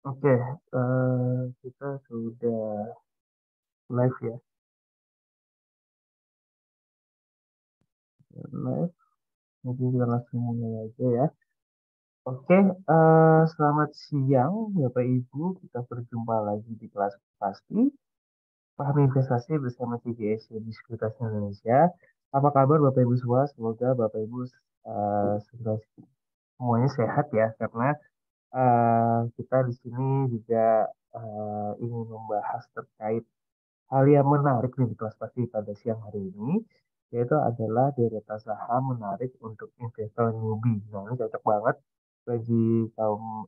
Oke, kita sudah live ya. Live, mungkin kita langsung mulai aja ya. Oke, selamat siang Bapak Ibu. Kita berjumpa lagi di kelas pasti. Paham investasi bersama CGS di Sekuritas Indonesia. Apa kabar Bapak Ibu semua? Semoga Bapak Ibu semuanya sehat ya, karena kita di sini juga ingin membahas terkait hal yang menarik nih di kelas pasti pada siang hari ini, yaitu adalah deretan saham menarik untuk investor newbie. Nah, ini cocok banget bagi kaum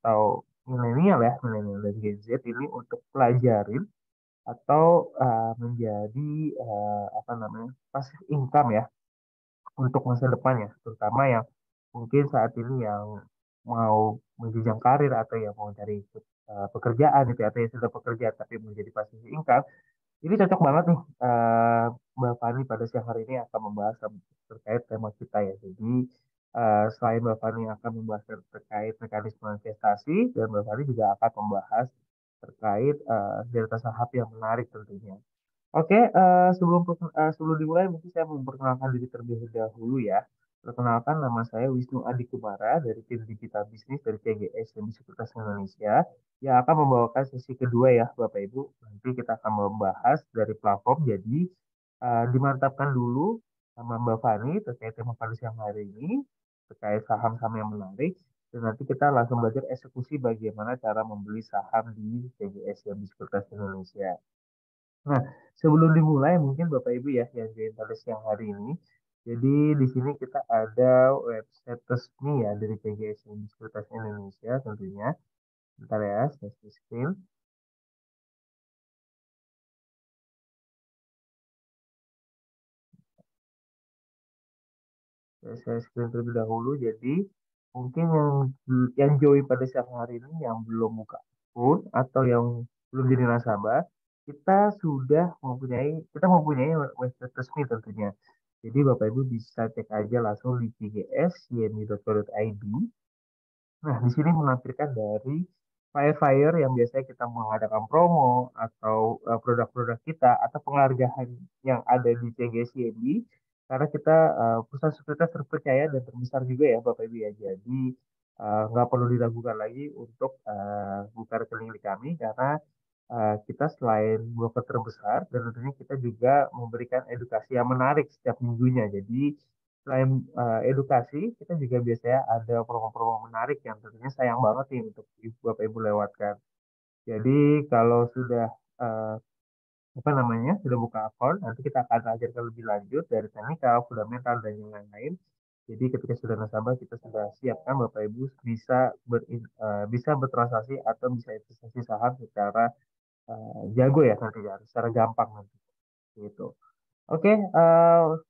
atau milenial ya, milenial dan Gen Z ini untuk pelajarin atau menjadi apa namanya passive income ya untuk masa depan ya, terutama yang mungkin saat ini yang mau menjenjang karir atau yang mau cari pekerjaan gitu ya, atau yang sudah bekerja tapi menjadi passive income. Ini cocok banget nih, Mbak Fani pada siang hari ini akan membahas terkait tema kita ya. Jadi selain Mbak Fani akan membahas terkait mekanisme investasi, dan Mbak Fani juga akan membahas terkait delta saham yang menarik tentunya. Oke, sebelum dimulai mungkin saya memperkenalkan diri terlebih dahulu ya. Perkenalkan, nama saya Wisnu Adi Kumara dari tim Digital Business dari CGS dan Sekuritas Indonesia yang akan membawakan sesi kedua ya Bapak Ibu. Nanti kita akan membahas dari platform, jadi dimantapkan dulu sama Mbak Fani terkait tema pada siang hari ini, terkait saham-saham yang menarik, dan nanti kita langsung belajar eksekusi bagaimana cara membeli saham di CGS dan di Sekuritas Indonesia. Nah, sebelum dimulai mungkin Bapak Ibu ya yang join pada siang hari ini. Jadi di sini kita ada website resmi ya dari PGS Sekuritas Indonesia tentunya. Bentar ya, saya share screen. Saya screen terlebih dahulu. Jadi mungkin yang join pada siang hari ini yang belum buka akun atau yang belum jadi nasabah, kita mempunyai website resmi tentunya. Jadi Bapak Ibu bisa cek aja langsung di pgsymi.co.id. Nah, di sini menampilkan dari flyer-flyer yang biasanya kita mengadakan promo atau produk-produk kita atau penghargaan yang ada di CGCMB, karena kita perusahaan sekuritas terpercaya dan terbesar juga ya Bapak Ibu ya. Jadi nggak perlu diragukan lagi untuk buka rekening di kami, karena kita selain broker terbesar dan tentunya kita juga memberikan edukasi yang menarik setiap minggunya. Jadi selain edukasi, kita juga biasanya ada promo-promo menarik yang tentunya sayang banget nih untuk Bapak Ibu lewatkan. Jadi kalau sudah eh, apa namanya sudah buka akun, nanti kita akan ajarkan lebih lanjut dari teknikal, fundamental dan yang lain-lain. Jadi ketika sudah nasabah, kita sudah siapkan Bapak Ibu bisa bertransaksi atau bisa investasi saham secara jago ya nanti ya, secara gampang nanti gitu. Oke,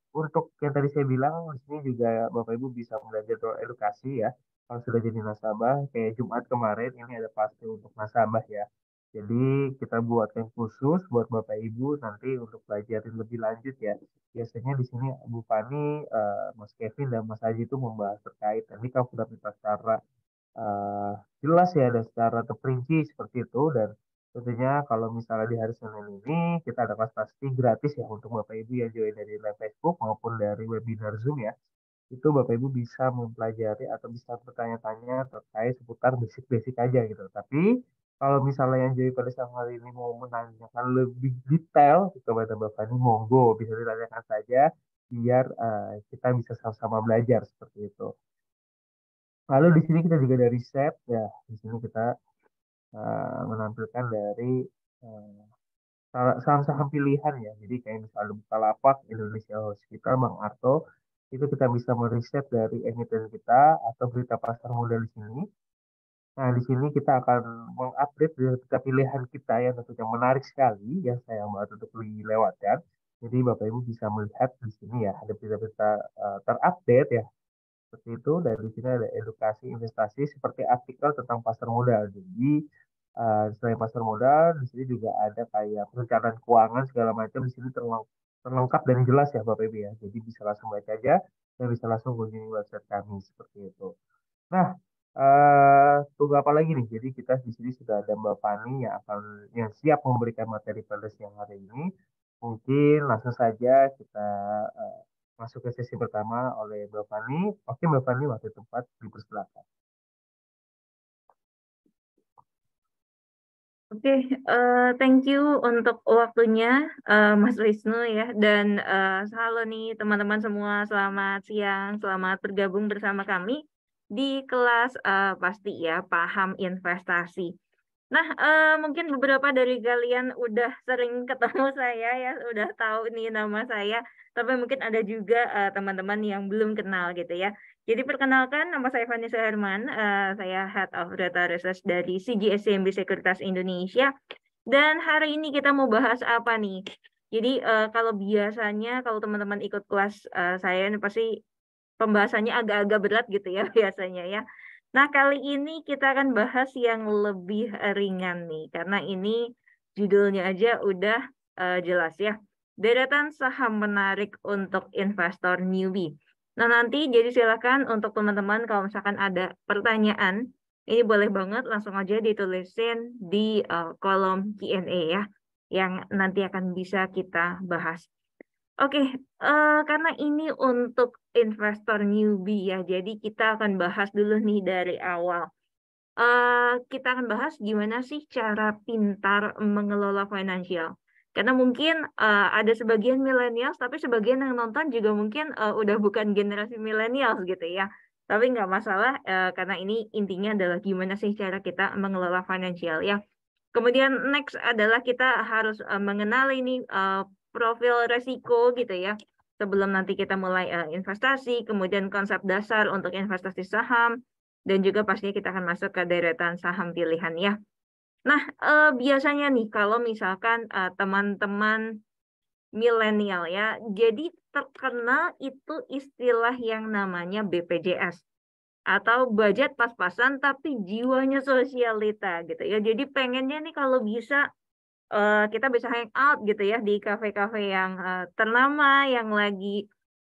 untuk yang tadi saya bilang, di sini juga Bapak Ibu bisa belajar soal edukasi ya. Kalau sudah jadi nasabah, kayak Jumat kemarin, ini ada pasti untuk nasabah ya. Jadi kita buatkan khusus buat Bapak Ibu nanti untuk belajarin lebih lanjut ya. Biasanya di sini Bu Fani, Mas Kevin, dan Mas Haji itu membahas terkait. Nanti kalau sudah kita secara eh, jelas ya dan secara terperinci seperti itu, dan tentunya kalau misalnya di hari Senin ini kita ada kelas pasti gratis ya untuk Bapak Ibu yang join dari live Facebook maupun dari webinar Zoom ya. Itu Bapak Ibu bisa mempelajari atau bisa bertanya-tanya terkait seputar basic-basic aja gitu. Tapi kalau misalnya yang join pada siang hari ini mau menanyakan lebih detail kepada Bapak ini, monggo bisa ditanyakan saja biar kita bisa sama-sama belajar seperti itu. Lalu di sini kita juga dari riset ya. Di sini kita menampilkan dari eh, saham-saham pilihan ya. Jadi kayak misalnya Bukalapak, Indonesia Hospital, Bang Arto, itu kita bisa meriset dari emiten kita atau berita pasar modal di sini. Nah, di sini kita akan mengupdate berita pilihan kita yang tentunya menarik sekali, yang saya banget untuk dilewatkan. Jadi Bapak Ibu bisa melihat di sini ya, ada berita-berita terupdate ya, seperti itu. Dan di sini ada edukasi investasi seperti artikel tentang pasar modal. Jadi selain pasar modal, di sini juga ada kayak perencanaan keuangan segala macam. Di sini terlengkap dan jelas ya Bapak Ibu ya. Jadi bisa langsung baca aja dan bisa langsung kunjungi website kami seperti itu. Nah, Tunggu apa lagi nih? Jadi kita di sini sudah ada Mbak Fani yang siap memberikan materi pada siang hari ini. Mungkin langsung saja kita eh, masuk ke sesi pertama oleh Mbak Fani. Oke, Mbak Fani, waktu tempat dipersilakan. Oke, thank you untuk waktunya, Mas Wisnu ya. Dan halo nih teman-teman semua, selamat siang, selamat bergabung bersama kami di kelas pasti ya, paham investasi. Nah, mungkin beberapa dari kalian udah sering ketemu saya ya, udah tahu nih nama saya. Tapi mungkin ada juga teman-teman yang belum kenal gitu ya. Jadi perkenalkan, nama saya Vanessa Herman, saya Head of Data Research dari CGSCMB Sekuritas Indonesia. Dan hari ini kita mau bahas apa nih? Jadi kalau biasanya kalau teman-teman ikut kelas saya ini pasti pembahasannya agak-agak berat gitu ya biasanya ya. Nah, kali ini kita akan bahas yang lebih ringan nih, karena ini judulnya aja udah jelas ya. Deretan saham menarik untuk investor newbie. Nah, nanti jadi silakan untuk teman-teman kalau misalkan ada pertanyaan, ini boleh banget langsung aja ditulisin di kolom Q&A ya, yang nanti akan bisa kita bahas. Oke, karena ini untuk investor newbie ya, jadi kita akan bahas dulu nih dari awal. Kita akan bahas gimana sih cara pintar mengelola finansial. Karena mungkin ada sebagian milenial, tapi sebagian yang nonton juga mungkin udah bukan generasi milenial gitu ya. Tapi nggak masalah, karena ini intinya adalah gimana sih cara kita mengelola finansial ya. Kemudian next adalah kita harus mengenali ini profil resiko gitu ya. Sebelum nanti kita mulai investasi, kemudian konsep dasar untuk investasi saham, dan juga pastinya kita akan masuk ke deretan saham pilihan ya. Nah, biasanya nih kalau misalkan teman-teman milenial ya, jadi terkenal itu istilah yang namanya BPJS atau budget pas-pasan tapi jiwanya sosialita gitu ya. Jadi pengennya nih kalau bisa kita bisa hang out gitu ya di kafe-kafe yang ternama, yang lagi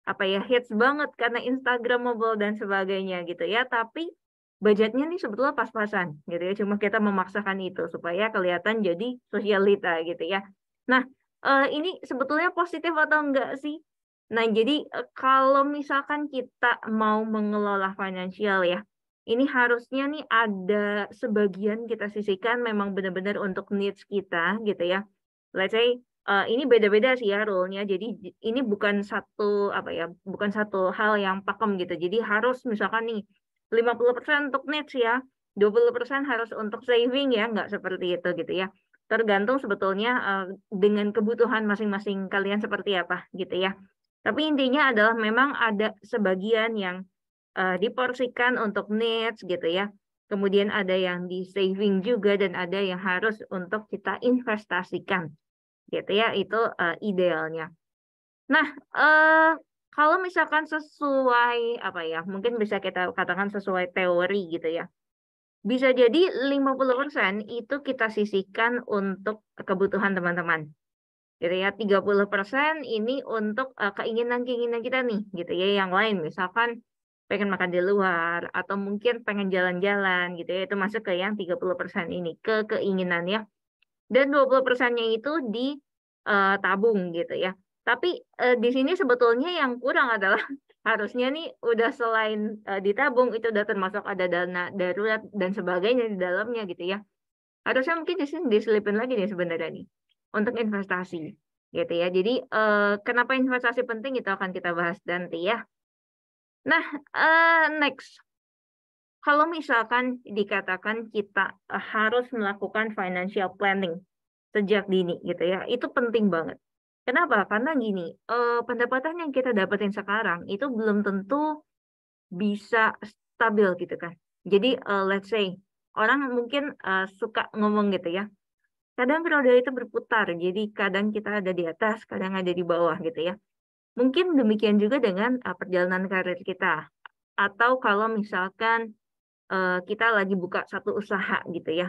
apa ya hits banget karena Instagramable dan sebagainya gitu ya. Tapi budgetnya nih sebetulnya pas-pasan gitu ya. Cuma kita memaksakan itu supaya kelihatan jadi sosialita gitu ya. Nah, ini sebetulnya positif atau enggak sih? Nah, jadi kalau misalkan kita mau mengelola finansial ya, ini harusnya nih ada sebagian kita sisihkan memang benar-benar untuk needs kita gitu ya. Let's say ini beda-beda sih ya rule-nya. Jadi ini bukan satu apa ya, bukan satu hal yang pakem gitu. Jadi harus misalkan nih 50% untuk needs ya, 20% harus untuk saving ya, nggak seperti itu gitu ya. Tergantung sebetulnya dengan kebutuhan masing-masing kalian seperti apa gitu ya. Tapi intinya adalah memang ada sebagian yang diporsikan untuk needs gitu ya. Kemudian ada yang di saving juga dan ada yang harus untuk kita investasikan gitu ya. Itu idealnya. Nah, kalau misalkan sesuai apa ya, mungkin bisa kita katakan sesuai teori gitu ya. Bisa jadi 50% itu kita sisihkan untuk kebutuhan teman-teman. Gitu ya, 30% ini untuk keinginan-keinginan kita nih, gitu ya. Yang lain misalkan pengen makan di luar atau mungkin pengen jalan-jalan gitu ya. Itu masuk ke yang 30% ini, ke keinginan ya. Dan 20%-nya itu ditabung gitu ya. Tapi di sini sebetulnya yang kurang adalah harusnya nih udah selain ditabung itu udah termasuk ada dana darurat dan sebagainya di dalamnya gitu ya. Harusnya mungkin di sini diselipin lagi nih sebenarnya nih untuk investasi gitu ya. Jadi kenapa investasi penting itu akan kita bahas nanti ya. Nah, next. Kalau misalkan dikatakan kita harus melakukan financial planning sejak dini gitu ya, itu penting banget. Kenapa? Karena gini, pendapatan yang kita dapetin sekarang itu belum tentu bisa stabil gitu kan. Jadi let's say orang mungkin suka ngomong gitu ya. Kadang roda itu berputar, jadi kadang kita ada di atas, kadang ada di bawah gitu ya. Mungkin demikian juga dengan perjalanan karir kita. Atau kalau misalkan kita lagi buka satu usaha gitu ya.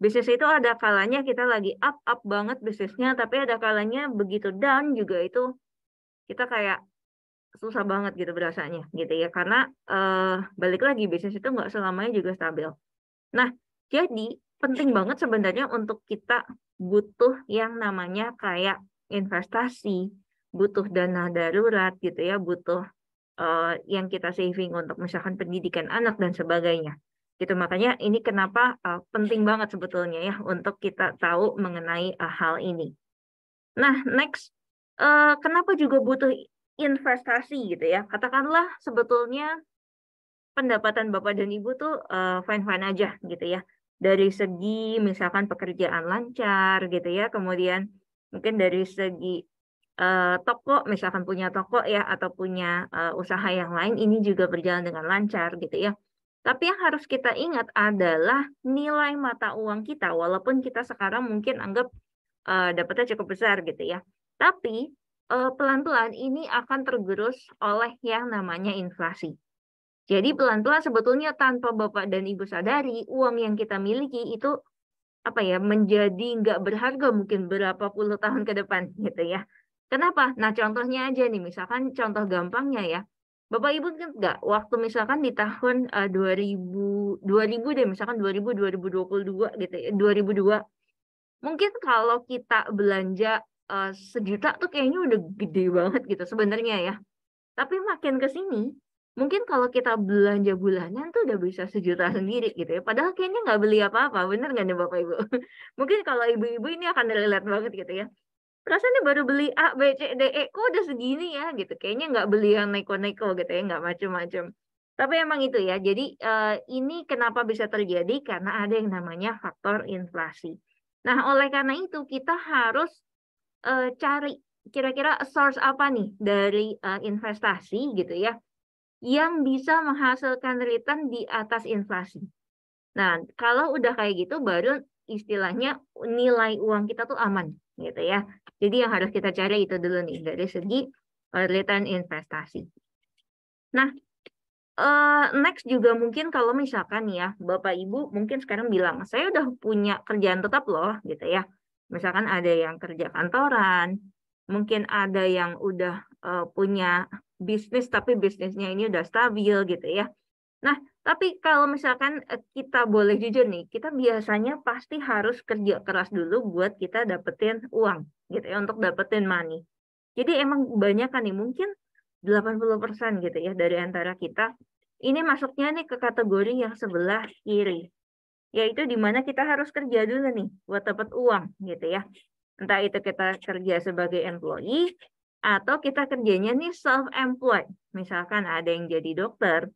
Bisnis itu ada kalanya kita lagi up banget bisnisnya, tapi ada kalanya begitu down juga itu kita kayak susah banget gitu berasanya gitu ya, karena balik lagi bisnis itu nggak selamanya juga stabil. Nah, jadi penting banget sebenarnya untuk kita butuh yang namanya kayak investasi, butuh dana darurat gitu ya, butuh yang kita saving untuk misalkan pendidikan anak dan sebagainya. Gitu, makanya ini kenapa penting banget sebetulnya ya untuk kita tahu mengenai hal ini. Nah, next, kenapa juga butuh investasi gitu ya? Katakanlah sebetulnya pendapatan Bapak dan Ibu tuh fine-fine aja gitu ya. Dari segi misalkan pekerjaan lancar gitu ya, kemudian mungkin dari segi toko, misalkan punya toko ya, atau punya usaha yang lain, ini juga berjalan dengan lancar gitu ya. Tapi yang harus kita ingat adalah nilai mata uang kita, walaupun kita sekarang mungkin anggap dapatnya cukup besar gitu ya. Tapi pelan-pelan ini akan tergerus oleh yang namanya inflasi. Jadi pelan-pelan sebetulnya tanpa Bapak dan Ibu sadari, uang yang kita miliki itu apa ya, menjadi nggak berharga mungkin berapa puluh tahun ke depan gitu ya. Kenapa? Nah, contohnya aja nih, misalkan contoh gampangnya ya. Bapak Ibu kan nggak waktu misalkan di tahun 2000 deh, misalkan 2022 gitu ya, 2002. Mungkin kalau kita belanja sejuta tuh kayaknya udah gede banget gitu sebenarnya ya. Tapi makin ke sini, mungkin kalau kita belanja bulanan tuh udah bisa sejuta sendiri gitu ya. Padahal kayaknya nggak beli apa-apa, bener nggak nih Bapak Ibu? Mungkin kalau ibu-ibu ini akan relate banget gitu ya. Rasanya baru beli A, B, C, D, E, kok udah segini ya gitu. Kayaknya nggak beli yang neko-neko gitu ya, nggak macem-macem. Tapi emang itu ya, jadi ini kenapa bisa terjadi? Karena ada yang namanya faktor inflasi. Nah, oleh karena itu kita harus cari kira-kira source apa nih dari investasi gitu ya yang bisa menghasilkan return di atas inflasi. Nah, kalau udah kayak gitu baru istilahnya nilai uang kita tuh aman gitu ya. Jadi yang harus kita cari itu dulu nih dari segi return investasi. Nah, next juga mungkin kalau misalkan ya Bapak Ibu mungkin sekarang bilang saya udah punya kerjaan tetap loh gitu ya. Misalkan ada yang kerja kantoran, mungkin ada yang udah punya bisnis tapi bisnisnya ini udah stabil gitu ya. Nah, tapi kalau misalkan kita boleh jujur nih, kita biasanya pasti harus kerja keras dulu buat kita dapetin uang gitu ya, untuk dapetin money. Jadi emang banyak kan nih, mungkin 80% gitu ya dari antara kita, ini masuknya nih ke kategori yang sebelah kiri. Yaitu di mana kita harus kerja dulu nih buat dapat uang gitu ya. Entah itu kita kerja sebagai employee, atau kita kerjanya nih self-employed. Misalkan ada yang jadi dokter,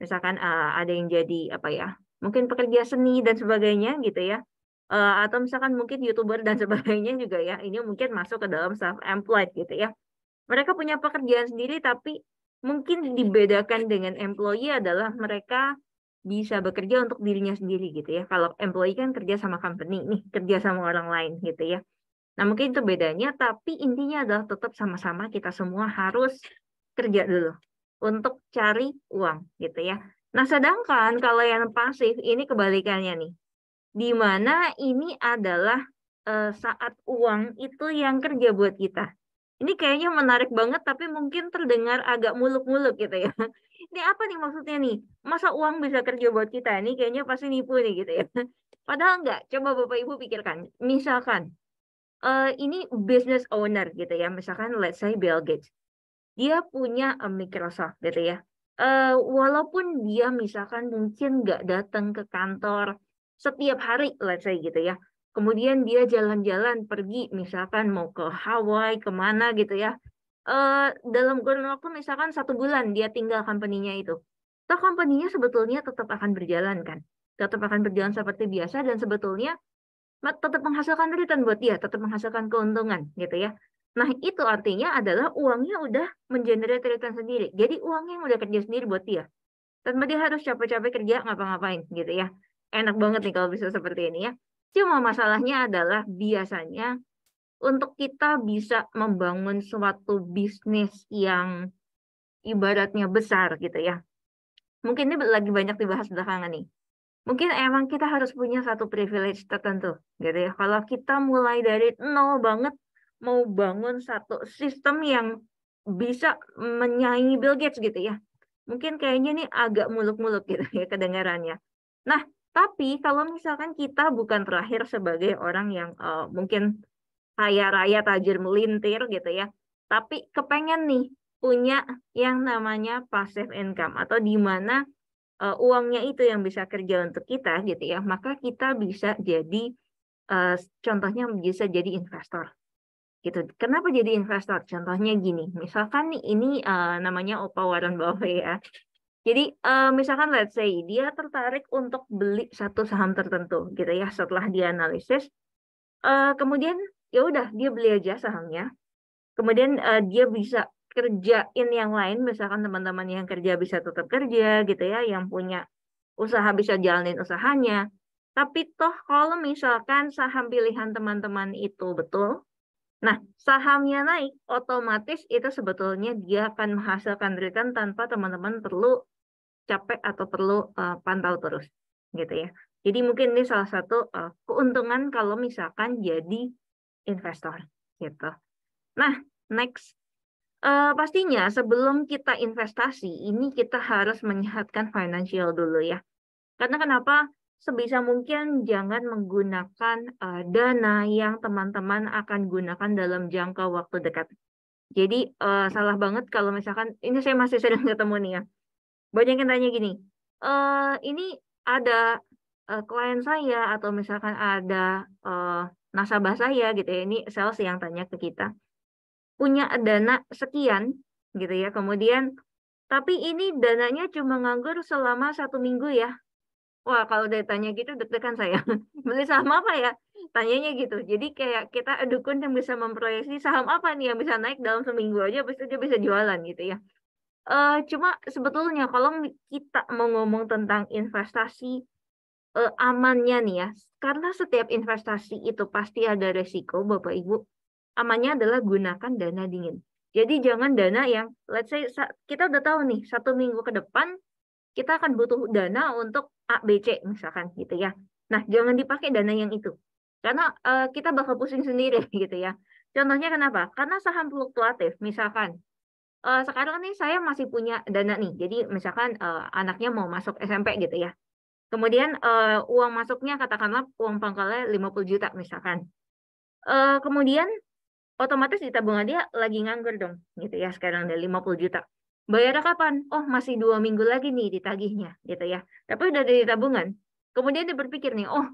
misalkan ada yang jadi apa ya, mungkin pekerja seni dan sebagainya gitu ya. Atau misalkan mungkin YouTuber dan sebagainya juga ya, ini mungkin masuk ke dalam self-employed gitu ya. Mereka punya pekerjaan sendiri tapi mungkin dibedakan dengan employee adalah mereka bisa bekerja untuk dirinya sendiri gitu ya. Kalau employee kan kerja sama company nih, kerja sama orang lain gitu ya. Nah, mungkin itu bedanya, tapi intinya adalah tetap sama-sama kita semua harus kerja dulu untuk cari uang gitu ya. Nah, sedangkan kalau yang pasif ini kebalikannya nih. Di mana ini adalah saat uang itu yang kerja buat kita. Ini kayaknya menarik banget tapi mungkin terdengar agak muluk-muluk gitu ya. Ini apa nih maksudnya nih? Masa uang bisa kerja buat kita? Ini kayaknya pasti nipu nih gitu ya. Padahal enggak. Coba Bapak Ibu pikirkan. Misalkan ini business owner gitu ya. Misalkan let's say Bill Gates. Dia punya Microsoft gitu ya. Walaupun dia misalkan mungkin nggak datang ke kantor setiap hari, let's say gitu ya. Kemudian dia jalan-jalan pergi, misalkan mau ke Hawaii, kemana gitu ya. Dalam kurun waktu misalkan 1 bulan dia tinggal company-nya itu. Toh company-nya sebetulnya tetap akan berjalan kan. Tetap akan berjalan seperti biasa dan sebetulnya tetap menghasilkan return buat dia, tetap menghasilkan keuntungan gitu ya. Nah, itu artinya adalah uangnya udah mengenerate return sendiri. Jadi uangnya yang udah kerja sendiri buat dia. Tanpa dia harus capek-capek kerja ngapa-ngapain gitu ya. Enak banget nih kalau bisa seperti ini ya. Cuma masalahnya adalah biasanya untuk kita bisa membangun suatu bisnis yang ibaratnya besar gitu ya. Mungkin ini lagi banyak dibahas belakangan nih. Mungkin emang kita harus punya satu privilege tertentu gitu ya. Kalau kita mulai dari nol banget mau bangun satu sistem yang bisa menyaingi Bill Gates gitu ya. Mungkin kayaknya nih agak muluk-muluk gitu ya kedengarannya. Nah, tapi kalau misalkan kita bukan terakhir sebagai orang yang mungkin kaya raya tajir melintir gitu ya, tapi kepengen nih punya yang namanya passive income atau di mana uangnya itu yang bisa kerja untuk kita gitu ya, maka kita bisa jadi contohnya bisa jadi investor gitu. Kenapa jadi investor? Contohnya gini, misalkan nih ini namanya Opa Warren Buffett ya. Jadi misalkan let's say dia tertarik untuk beli satu saham tertentu gitu ya setelah dianalisis, kemudian ya udah dia beli aja sahamnya. Kemudian dia bisa kerjain yang lain, misalkan teman-teman yang kerja bisa tetap kerja gitu ya, yang punya usaha bisa jalanin usahanya. Tapi toh kalau misalkan saham pilihan teman-teman itu betul, nah sahamnya naik, otomatis itu sebetulnya dia akan menghasilkan return tanpa teman-teman perlu capek atau perlu pantau terus gitu ya. Jadi mungkin ini salah satu keuntungan kalau misalkan jadi investor gitu. Nah, next. Pastinya sebelum kita investasi, ini kita harus menyehatkan financial dulu ya. Karena kenapa? Sebisa mungkin jangan menggunakan dana yang teman-teman akan gunakan dalam jangka waktu dekat. Jadi salah banget kalau misalkan, ini saya masih sering ketemu nih ya. Banyak yang tanya gini, ini ada klien saya atau misalkan ada nasabah saya gitu ya, ini sales yang tanya ke kita punya dana sekian gitu ya. Kemudian tapi ini dananya cuma nganggur selama 1 minggu ya. Wah, kalau udah tanya gitu deg-degan saya. Beli saham apa ya? Tanyanya gitu. Jadi kayak kita dukun yang bisa memproyeksi saham apa nih yang bisa naik dalam seminggu aja, habis itu dia bisa jualan gitu ya. Cuma sebetulnya kalau kita mau ngomong tentang investasi amannya nih ya, karena setiap investasi itu pasti ada resiko, Bapak Ibu. Amannya adalah gunakan dana dingin. Jadi jangan dana yang, let's say kita udah tahu nih 1 minggu ke depan kita akan butuh dana untuk A, B, C misalkan gitu ya. Nah, jangan dipakai dana yang itu. Karena kita bakal pusing sendiri gitu ya. Contohnya kenapa? Karena saham fluktuatif, misalkan sekarang nih saya masih punya dana nih. Jadi misalkan anaknya mau masuk SMP gitu ya. Kemudian uang masuknya katakanlah uang pangkalnya 50 juta misalkan. Kemudian otomatis di tabungan dia lagi nganggur dong gitu ya, sekarang ada 50 juta. Bayarnya kapan? Oh, masih 2 minggu lagi nih ditagihnya gitu ya. Tapi udah dari tabungan. Kemudian dia berpikir nih, oh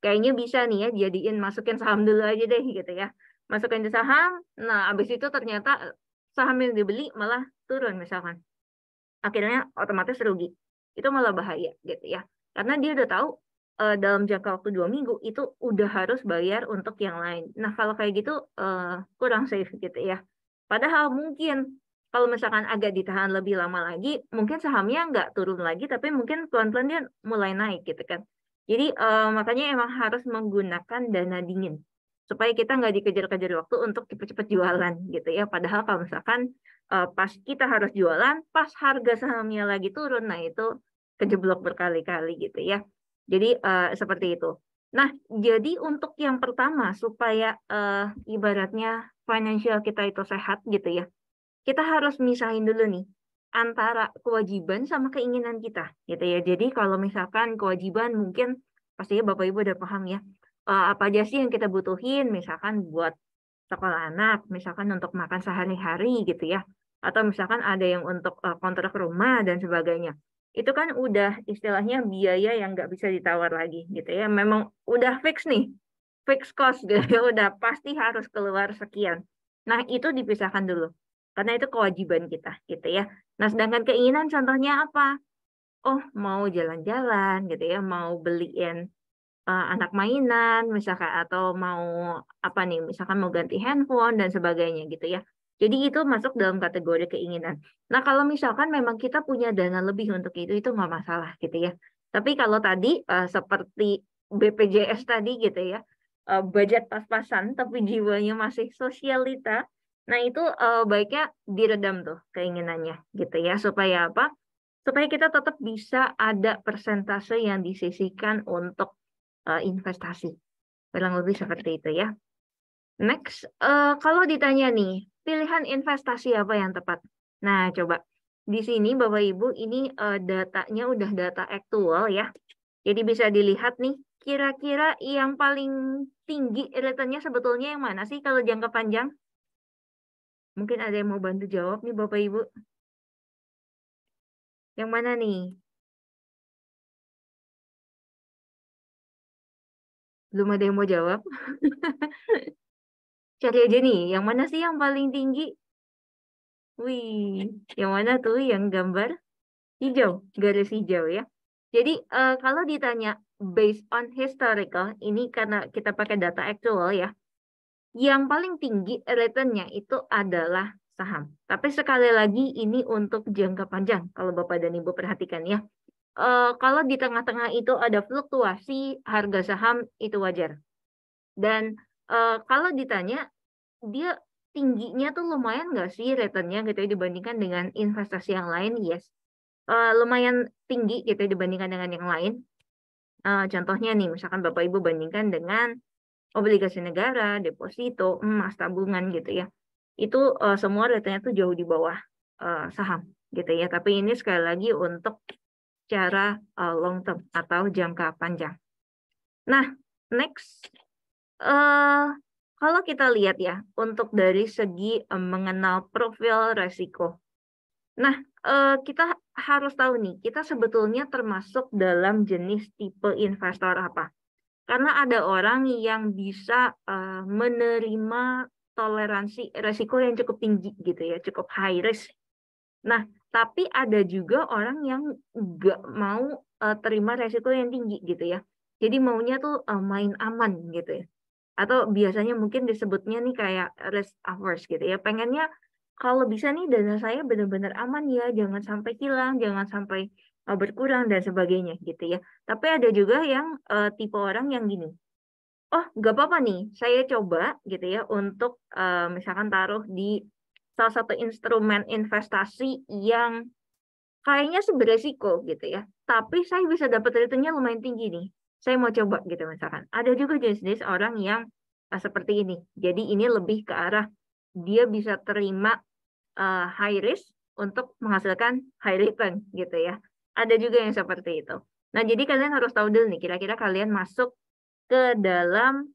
kayaknya bisa nih ya jadiin masukin saham dulu aja deh gitu ya. Masukin di saham, nah abis itu ternyata saham yang dibeli malah turun misalkan. Akhirnya otomatis rugi. Itu malah bahaya gitu ya. Karena dia udah tahu dalam jangka waktu 2 minggu itu udah harus bayar untuk yang lain. Nah kalau kayak gitu kurang safe gitu ya. Padahal mungkin kalau misalkan agak ditahan lebih lama lagi, mungkin sahamnya nggak turun lagi, tapi mungkin pelan-pelan dia mulai naik gitu kan. Jadi makanya emang harus menggunakan dana dingin supaya kita nggak dikejar-kejar waktu untuk cepet-cepet jualan gitu ya. Padahal kalau misalkan pas kita harus jualan, pas harga sahamnya lagi turun, nah itu kejeblok berkali-kali gitu ya. Jadi seperti itu. Nah, jadi untuk yang pertama supaya ibaratnya financial kita itu sehat gitu ya, kita harus misahin dulu nih antara kewajiban sama keinginan kita gitu ya. Jadi kalau misalkan kewajiban mungkin pastinya Bapak Ibu udah paham ya. Apa aja sih yang kita butuhin misalkan buat sekolah anak, misalkan untuk makan sehari-hari gitu ya. Atau misalkan ada yang untuk kontrak rumah dan sebagainya. Itu kan udah istilahnya biaya yang nggak bisa ditawar lagi gitu ya. Memang udah fix nih, fix cost gitu ya. Udah pasti harus keluar sekian. Nah itu dipisahkan dulu. Karena itu kewajiban kita gitu ya. Nah sedangkan keinginan contohnya apa? Oh mau jalan-jalan gitu ya, mau beliin anak mainan misalkan atau mau apa nih misalkan mau ganti handphone dan sebagainya gitu ya. Jadi itu masuk dalam kategori keinginan. Nah kalau misalkan memang kita punya dana lebih untuk itu nggak masalah gitu ya. Tapi kalau tadi seperti BPJS tadi gitu ya, budget pas-pasan tapi jiwanya masih sosialita. Nah itu baiknya diredam tuh keinginannya gitu ya supaya apa? Supaya kita tetap bisa ada persentase yang disisihkan untuk investasi. Kurang lebih seperti itu ya. Next, kalau ditanya nih, pilihan investasi apa yang tepat? Nah, coba di sini Bapak Ibu ini datanya udah data aktual ya. Jadi bisa dilihat nih, kira-kira yang paling tinggi returnnya sebetulnya yang mana sih kalau jangka panjang? Mungkin ada yang mau bantu jawab nih Bapak Ibu. Yang mana nih? Belum ada yang mau jawab. Cari aja nih, yang mana sih yang paling tinggi? Wih, yang mana tuh yang gambar hijau, garis hijau ya. Jadi kalau ditanya based on historical, ini karena kita pakai data actual ya, yang paling tinggi returnnya itu adalah saham. Tapi sekali lagi ini untuk jangka panjang, kalau Bapak dan Ibu perhatikan ya. Kalau di tengah-tengah itu ada fluktuasi harga saham itu wajar. Dan kalau ditanya dia tingginya tuh lumayan nggak sih returnnya gitu ya dibandingkan dengan investasi yang lain? Yes, lumayan tinggi gitu ya dibandingkan dengan yang lain. Contohnya nih, misalkan Bapak Ibu bandingkan dengan obligasi negara, deposito, emas, tabungan gitu ya. Itu semua returnnya tuh jauh di bawah saham gitu ya. Tapi ini sekali lagi untuk cara long term atau jangka panjang. Nah, next. Kalau kita lihat ya, untuk dari segi mengenal profil resiko. Nah, kita harus tahu nih, kita sebetulnya termasuk dalam jenis tipe investor apa. Karena ada orang yang bisa menerima toleransi resiko yang cukup tinggi gitu ya, cukup high risk. Nah, tapi ada juga orang yang nggak mau terima resiko yang tinggi gitu ya. Jadi maunya tuh main aman gitu ya. Atau biasanya mungkin disebutnya nih kayak risk averse gitu ya. Pengennya kalau bisa nih dana saya benar-benar aman ya, jangan sampai hilang, jangan sampai berkurang dan sebagainya gitu ya. Tapi ada juga yang tipe orang yang gini. Oh, nggak apa-apa nih, saya coba gitu ya untuk misalkan taruh di salah satu instrumen investasi yang kayaknya sih beresiko gitu ya. Tapi saya bisa dapat returnnya lumayan tinggi nih. Saya mau coba gitu misalkan. Ada juga jenis-jenis orang yang seperti ini. Jadi ini lebih ke arah dia bisa terima high risk untuk menghasilkan high return gitu ya. Ada juga yang seperti itu. Nah, jadi kalian harus tahu dulu nih, kira-kira kalian masuk ke dalam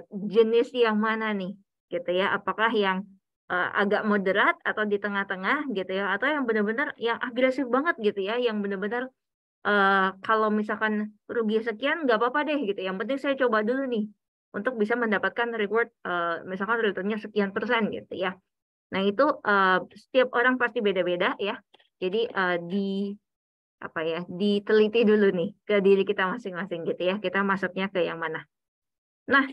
jenis yang mana nih, gitu ya. Apakah yang agak moderat atau di tengah-tengah gitu ya, atau yang benar-benar yang agresif banget gitu ya, yang benar-benar kalau misalkan rugi sekian nggak apa-apa deh gitu. Yang penting saya coba dulu nih untuk bisa mendapatkan reward misalkan returnnya sekian persen gitu ya. Nah itu setiap orang pasti beda-beda ya. Jadi apa ya diteliti dulu nih ke diri kita masing-masing gitu ya. Kita masuknya ke yang mana. Nah,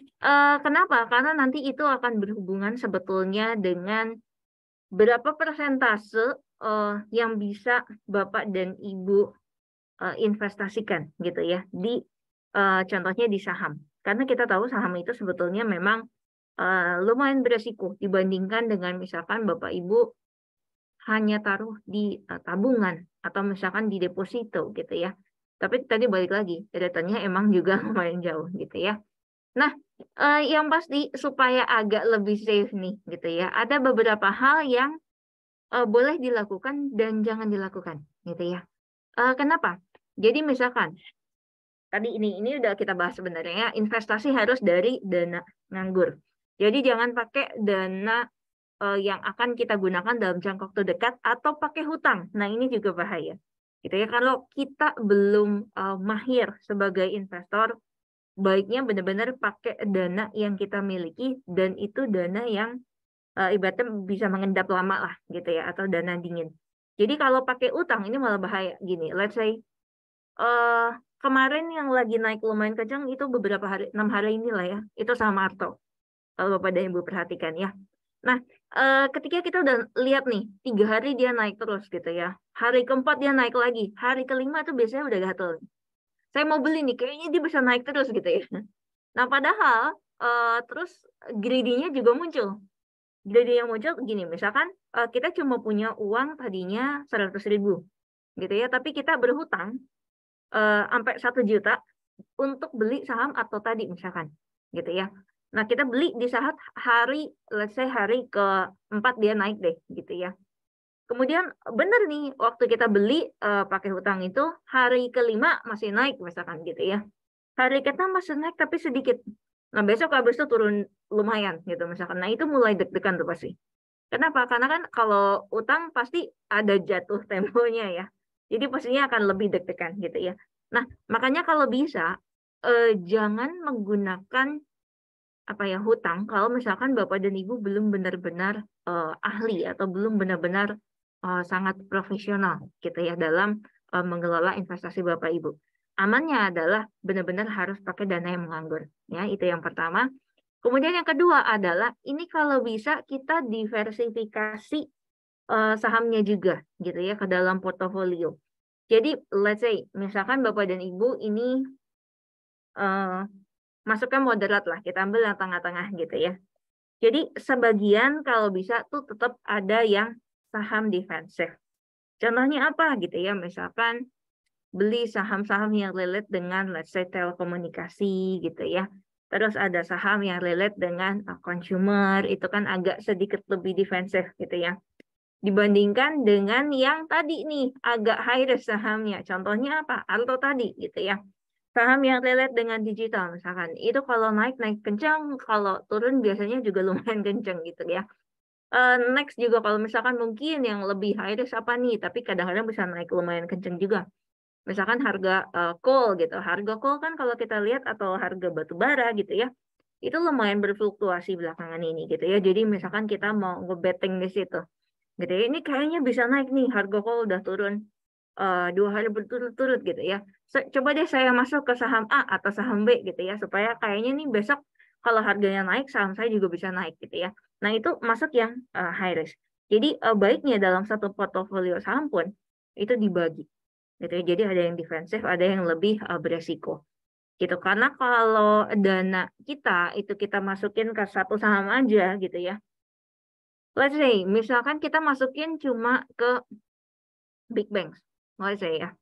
kenapa? Karena nanti itu akan berhubungan sebetulnya dengan berapa persentase yang bisa Bapak dan Ibu investasikan gitu ya di contohnya di saham. Karena kita tahu saham itu sebetulnya memang lumayan beresiko dibandingkan dengan misalkan Bapak Ibu hanya taruh di tabungan atau misalkan di deposito gitu ya. Tapi tadi balik lagi, datanya emang juga lumayan jauh gitu ya. Nah, yang pasti supaya agak lebih safe nih gitu ya. Ada beberapa hal yang boleh dilakukan dan jangan dilakukan gitu ya. Kenapa? Jadi misalkan tadi ini udah kita bahas sebenarnya ya, investasi harus dari dana nganggur. Jadi jangan pakai dana yang akan kita gunakan dalam jangka waktu dekat atau pakai hutang. Nah, ini juga bahaya. Gitu ya, kalau kita belum mahir sebagai investor, baiknya benar-benar pakai dana yang kita miliki dan itu dana yang ibaratnya bisa mengendap lama lah gitu ya, atau dana dingin. Jadi kalau pakai utang ini malah bahaya gini. Let's say kemarin yang lagi naik lumayan kencang itu beberapa hari, 6 hari inilah ya, itu saham Arto. Kalau Bapak dan Ibu perhatikan ya. Nah, ketika kita udah lihat nih, 3 hari dia naik terus gitu ya. Hari keempat dia naik lagi. Hari kelima itu biasanya udah gatel. Saya mau beli nih, kayaknya dia bisa naik terus gitu ya. Nah, padahal terus greedy-nya juga muncul. Greedy yang muncul gini, misalkan kita cuma punya uang tadinya 100.000 gitu ya, tapi kita berhutang sampai 1 juta untuk beli saham atau tadi misalkan gitu ya. Nah, kita beli di saat hari, let's say hari ke-4 dia naik deh, gitu ya. Kemudian bener nih, waktu kita beli pakai hutang itu, hari ke-5 masih naik misalkan gitu ya. Hari ke-6 masih naik tapi sedikit. Nah, besok habis itu turun lumayan gitu misalkan. Nah, itu mulai deg-degan tuh pasti. Kenapa? Karena kan kalau utang pasti ada jatuh temponya ya. Jadi pastinya akan lebih deg-degan gitu ya. Nah, makanya kalau bisa jangan menggunakan apa ya hutang kalau misalkan Bapak dan Ibu belum benar-benar ahli atau belum benar-benar sangat profesional gitu ya dalam mengelola investasi Bapak Ibu. Amannya adalah benar-benar harus pakai dana yang menganggur. Ya, itu yang pertama. Kemudian yang kedua adalah ini kalau bisa kita diversifikasi sahamnya juga gitu ya ke dalam portofolio. Jadi let's say misalkan Bapak dan Ibu ini masuknya moderat lah, kita ambil yang tengah-tengah gitu ya. Jadi sebagian kalau bisa tuh tetap ada yang saham defensif. Contohnya apa gitu ya, misalkan beli saham-saham yang relate dengan let's say telekomunikasi gitu ya. Terus ada saham yang relate dengan consumer, itu kan agak sedikit lebih defensif gitu ya. Dibandingkan dengan yang tadi nih, agak high risk sahamnya. Contohnya apa? Alto tadi gitu ya. Saham yang relate dengan digital misalkan. Itu kalau naik kencang, kalau turun biasanya juga lumayan kencang gitu ya. Next juga kalau misalkan mungkin yang lebih high risk apa nih, tapi kadang-kadang bisa naik lumayan kencang juga. Misalkan harga coal gitu. Harga coal kan kalau kita lihat atau harga batu bara gitu ya. Itu lumayan berfluktuasi belakangan ini gitu ya. Jadi misalkan kita mau nge-betting di situ. Gitu ya. Ini kayaknya bisa naik nih, harga coal udah turun 2 hari berturut-turut gitu ya. Coba deh saya masuk ke saham A atau saham B gitu ya, supaya kayaknya nih besok kalau harganya naik, saham saya juga bisa naik gitu ya. Nah, itu masuk yang high risk. Jadi baiknya dalam satu portofolio saham pun itu dibagi gitu ya. Jadi ada yang defensif, ada yang lebih beresiko gitu. Karena kalau dana kita itu kita masukin ke satu saham aja gitu ya. Let's say misalkan kita masukin cuma ke big banks, let's say ya.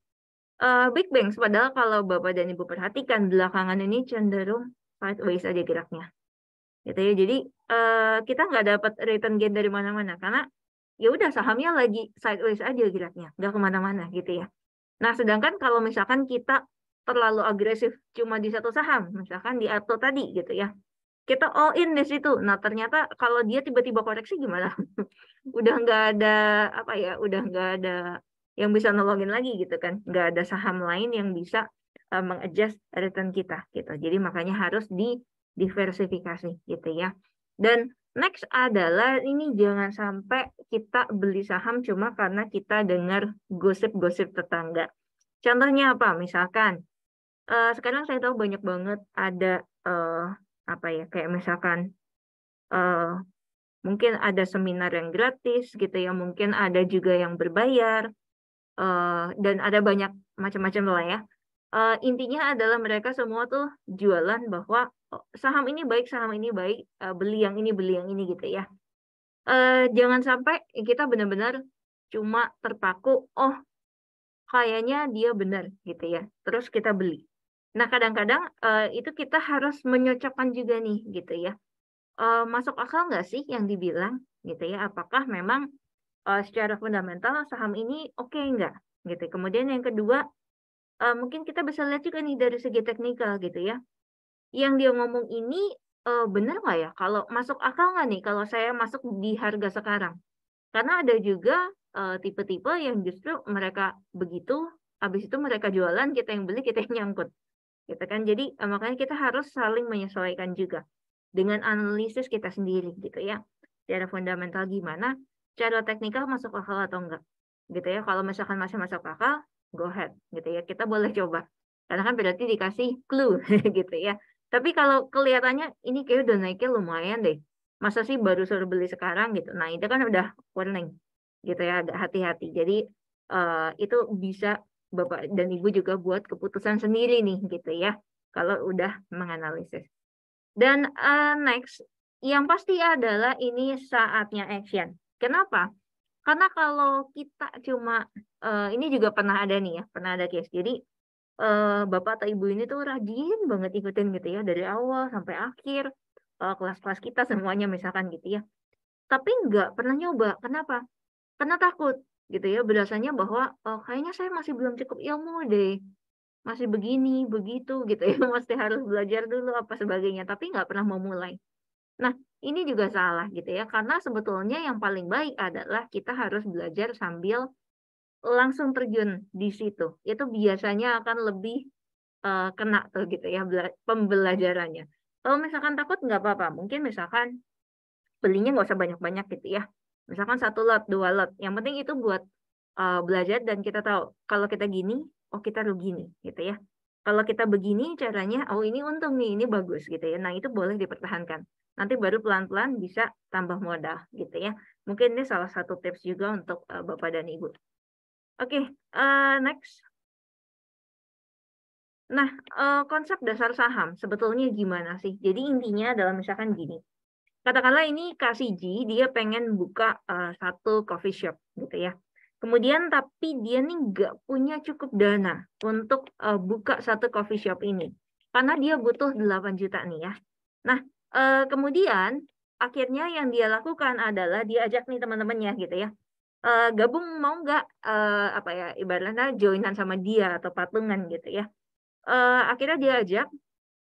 Big banks, padahal kalau Bapak dan Ibu perhatikan belakangan ini cenderung sideways aja geraknya. Gitu ya. Jadi kita nggak dapat return gain dari mana-mana karena ya udah sahamnya lagi sideways aja geraknya, nggak kemana-mana gitu ya. Nah, sedangkan kalau misalkan kita terlalu agresif cuma di satu saham, misalkan di Ato tadi gitu ya, kita all in di situ. Nah, ternyata kalau dia tiba-tiba koreksi gimana? Udah nggak ada apa ya, udah nggak ada yang bisa nolongin lagi gitu kan, nggak ada saham lain yang bisa mengadjust return kita gitu. Jadi makanya harus diversifikasi gitu ya. Dan next adalah ini jangan sampai kita beli saham cuma karena kita dengar gosip-gosip tetangga. Contohnya apa? Misalkan sekarang saya tahu banyak banget ada apa ya, kayak misalkan eh, mungkin ada seminar yang gratis gitu ya, mungkin ada juga yang berbayar, dan ada banyak macam-macam lah ya. Intinya adalah mereka semua tuh jualan bahwa saham ini baik, beli yang ini gitu ya. Jangan sampai kita benar-benar cuma terpaku, oh kayaknya dia benar gitu ya, terus kita beli. Nah, kadang-kadang itu kita harus menyocokkan juga nih gitu ya. Masuk akal nggak sih yang dibilang gitu ya? Apakah memang secara fundamental saham ini oke nggak gitu. Kemudian yang kedua, mungkin kita bisa lihat juga nih dari segi teknikal gitu ya. Yang dia ngomong ini benar nggak ya? Kalau masuk akal nggak nih kalau saya masuk di harga sekarang? Karena ada juga tipe-tipe yang justru mereka begitu, habis itu mereka jualan, kita yang beli, kita yang nyangkut. Gitu kan. Jadi makanya kita harus saling menyesuaikan juga dengan analisis kita sendiri gitu ya. Secara fundamental gimana, secara teknikal masuk akal atau enggak. Gitu ya. Kalau misalkan masih masuk akal, go ahead gitu ya. Kita boleh coba. Karena kan berarti dikasih clue gitu ya. Tapi kalau kelihatannya ini kayak udah naiknya lumayan deh. Masa sih baru suruh beli sekarang gitu. Nah, itu kan udah warning gitu ya, agak hati-hati. Jadi itu bisa Bapak dan Ibu juga buat keputusan sendiri nih gitu ya. Kalau udah menganalisis. Dan next, yang pasti adalah ini saatnya action. Kenapa? Karena kalau kita cuma, ini juga pernah ada nih ya, pernah ada case. Jadi Bapak atau Ibu ini tuh rajin banget ikutin gitu ya, dari awal sampai akhir. kelas-kelas kita semuanya misalkan gitu ya. Tapi nggak pernah nyoba. Kenapa? Karena takut gitu ya. Berasanya bahwa kayaknya saya masih belum cukup ilmu deh. Masih begini, begitu gitu ya. Masih harus belajar dulu apa sebagainya. Tapi nggak pernah mau mulai. Nah, ini juga salah gitu ya. Karena sebetulnya yang paling baik adalah kita harus belajar sambil langsung terjun di situ. Itu biasanya akan lebih kena tuh gitu ya pembelajarannya. Kalau misalkan takut nggak apa-apa. Mungkin misalkan belinya nggak usah banyak-banyak gitu ya. Misalkan 1 lot, 2 lot. Yang penting itu buat belajar dan kita tahu kalau kita gini, oh kita rugi nih gitu ya. Kalau kita begini caranya, oh ini untung nih, ini bagus gitu ya. Nah itu boleh dipertahankan. Nanti baru pelan-pelan bisa tambah modal gitu ya. Mungkin ini salah satu tips juga untuk Bapak dan Ibu. Oke, next. Nah, konsep dasar saham sebetulnya gimana sih? Jadi intinya adalah misalkan gini. Katakanlah ini Kak Siji, dia pengen buka satu coffee shop gitu ya. Kemudian tapi dia nih nggak punya cukup dana untuk buka satu coffee shop ini. Karena dia butuh 8 juta nih ya. Nah, kemudian akhirnya yang dia lakukan adalah dia ajak nih teman-temannya gitu ya. Gabung mau nggak apa ya ibaratnya joinan sama dia atau patungan gitu ya. Akhirnya dia ajak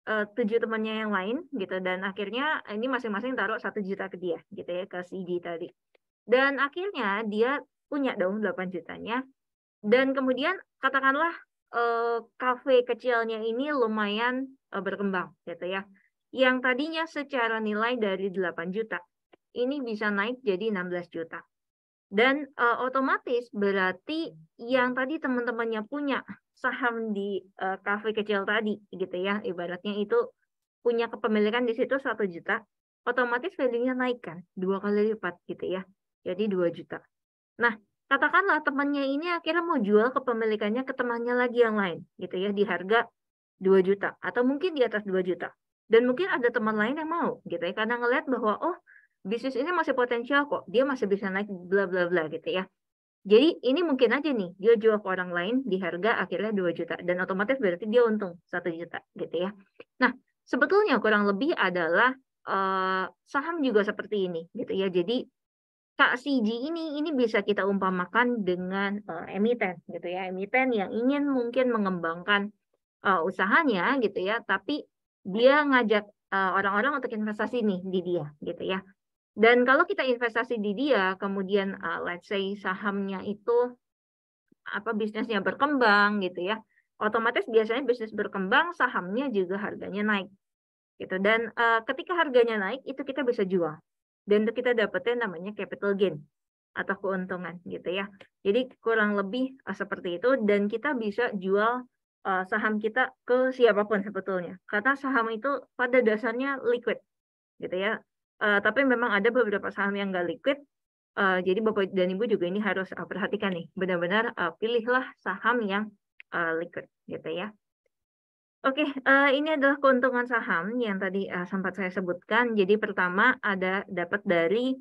7 temannya yang lain gitu dan akhirnya ini masing-masing taruh 1 juta ke dia gitu ya ke si G tadi. Dan akhirnya dia punya dong 8 jutanya dan kemudian katakanlah kafe kecilnya ini lumayan berkembang gitu ya. Yang tadinya secara nilai dari 8 juta ini bisa naik jadi 16 juta. Dan otomatis berarti yang tadi teman-temannya punya saham di kafe kecil tadi gitu ya, ibaratnya itu punya kepemilikan di situ 1 juta, otomatis value-nya naik kan, 2 kali lipat gitu ya, jadi 2 juta. Nah, katakanlah temannya ini akhirnya mau jual kepemilikannya ke temannya lagi yang lain gitu ya, di harga 2 juta atau mungkin di atas 2 juta. Dan mungkin ada teman lain yang mau gitu ya, karena ngelihat bahwa oh bisnis ini masih potensial kok, dia masih bisa naik bla bla bla gitu ya. Jadi ini mungkin aja nih dia jual ke orang lain di harga akhirnya 2 juta dan otomatis berarti dia untung 1 juta gitu ya. Nah, sebetulnya kurang lebih adalah saham juga seperti ini gitu ya. Jadi Kak Siji ini bisa kita umpamakan dengan emiten gitu ya. Emiten yang ingin mungkin mengembangkan usahanya gitu ya, tapi dia ngajak orang-orang untuk investasi nih di dia gitu ya. Dan kalau kita investasi di dia, kemudian let's say sahamnya itu bisnisnya berkembang gitu ya. Otomatis biasanya bisnis berkembang, sahamnya juga harganya naik gitu. Dan ketika harganya naik itu kita bisa jual. Dan itu kita dapetin namanya capital gain atau keuntungan gitu ya. Jadi kurang lebih seperti itu dan kita bisa jual saham kita ke siapapun sebetulnya. Karena saham itu pada dasarnya liquid gitu ya. Tapi memang ada beberapa saham yang nggak liquid. Jadi Bapak dan Ibu juga ini harus perhatikan nih, benar-benar pilihlah saham yang liquid gitu ya. Oke, ini adalah keuntungan saham yang tadi sempat saya sebutkan. Jadi pertama ada dapat dari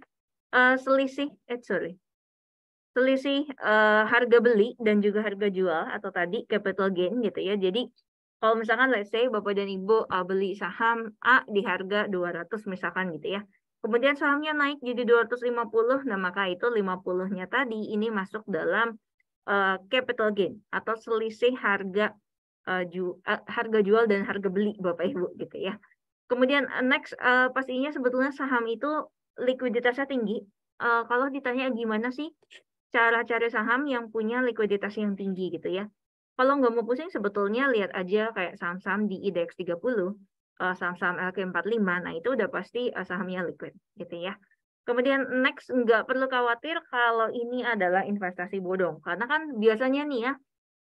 selisih harga beli dan juga harga jual atau tadi capital gain gitu ya. Jadi kalau misalkan let's say Bapak dan Ibu beli saham A di harga 200 misalkan gitu ya. Kemudian sahamnya naik jadi 250, nah maka itu 50-nya tadi ini masuk dalam capital gain atau selisih harga harga jual dan harga beli Bapak Ibu gitu ya. Kemudian next pastinya sebetulnya saham itu likuiditasnya tinggi. Kalau ditanya gimana sih cara cari saham yang punya likuiditas yang tinggi gitu ya. Kalau nggak mau pusing sebetulnya lihat aja kayak saham-saham di IDX 30, saham-saham LQ45, nah itu udah pasti sahamnya liquid gitu ya. Kemudian next nggak perlu khawatir kalau ini adalah investasi bodong. Karena kan biasanya nih ya,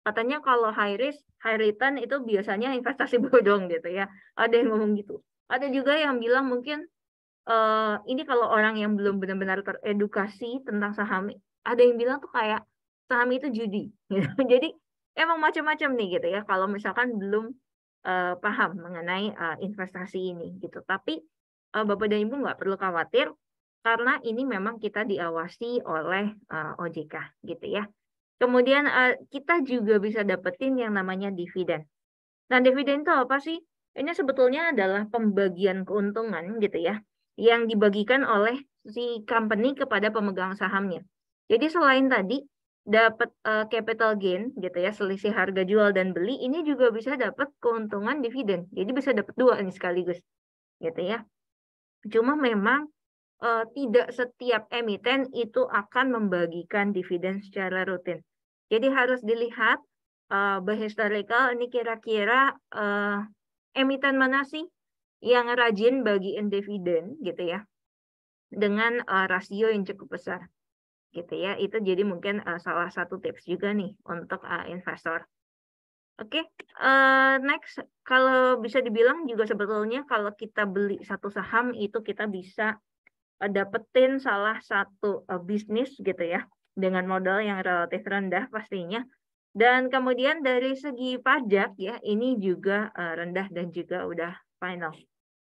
katanya kalau high risk, high return itu biasanya investasi bodong gitu ya. Ada yang ngomong gitu. Ada juga yang bilang mungkin ini kalau orang yang belum benar-benar teredukasi tentang saham, ada yang bilang tuh kayak saham itu judi. Gitu. Jadi emang macam-macam nih gitu ya. Kalau misalkan belum paham mengenai investasi ini gitu. Tapi Bapak dan Ibu nggak perlu khawatir karena ini memang kita diawasi oleh OJK gitu ya. Kemudian kita juga bisa dapetin yang namanya dividen. Nah, dividen itu apa sih? Ini sebetulnya adalah pembagian keuntungan gitu ya, yang dibagikan oleh si company kepada pemegang sahamnya. Jadi selain tadi dapat capital gain gitu ya, selisih harga jual dan beli, ini juga bisa dapat keuntungan dividen. Jadi bisa dapat dua nih sekaligus gitu ya. Cuma memang tidak setiap emiten itu akan membagikan dividen secara rutin. Jadi harus dilihat historical ini kira-kira emiten mana sih yang rajin bagiin dividen gitu ya, dengan rasio yang cukup besar gitu ya. Itu jadi mungkin salah satu tips juga nih untuk investor. Oke, next, kalau bisa dibilang juga sebetulnya kalau kita beli satu saham itu kita bisa dapetin salah satu bisnis gitu ya, dengan modal yang relatif rendah pastinya. Dan kemudian dari segi pajak ya, ini juga rendah dan juga udah final.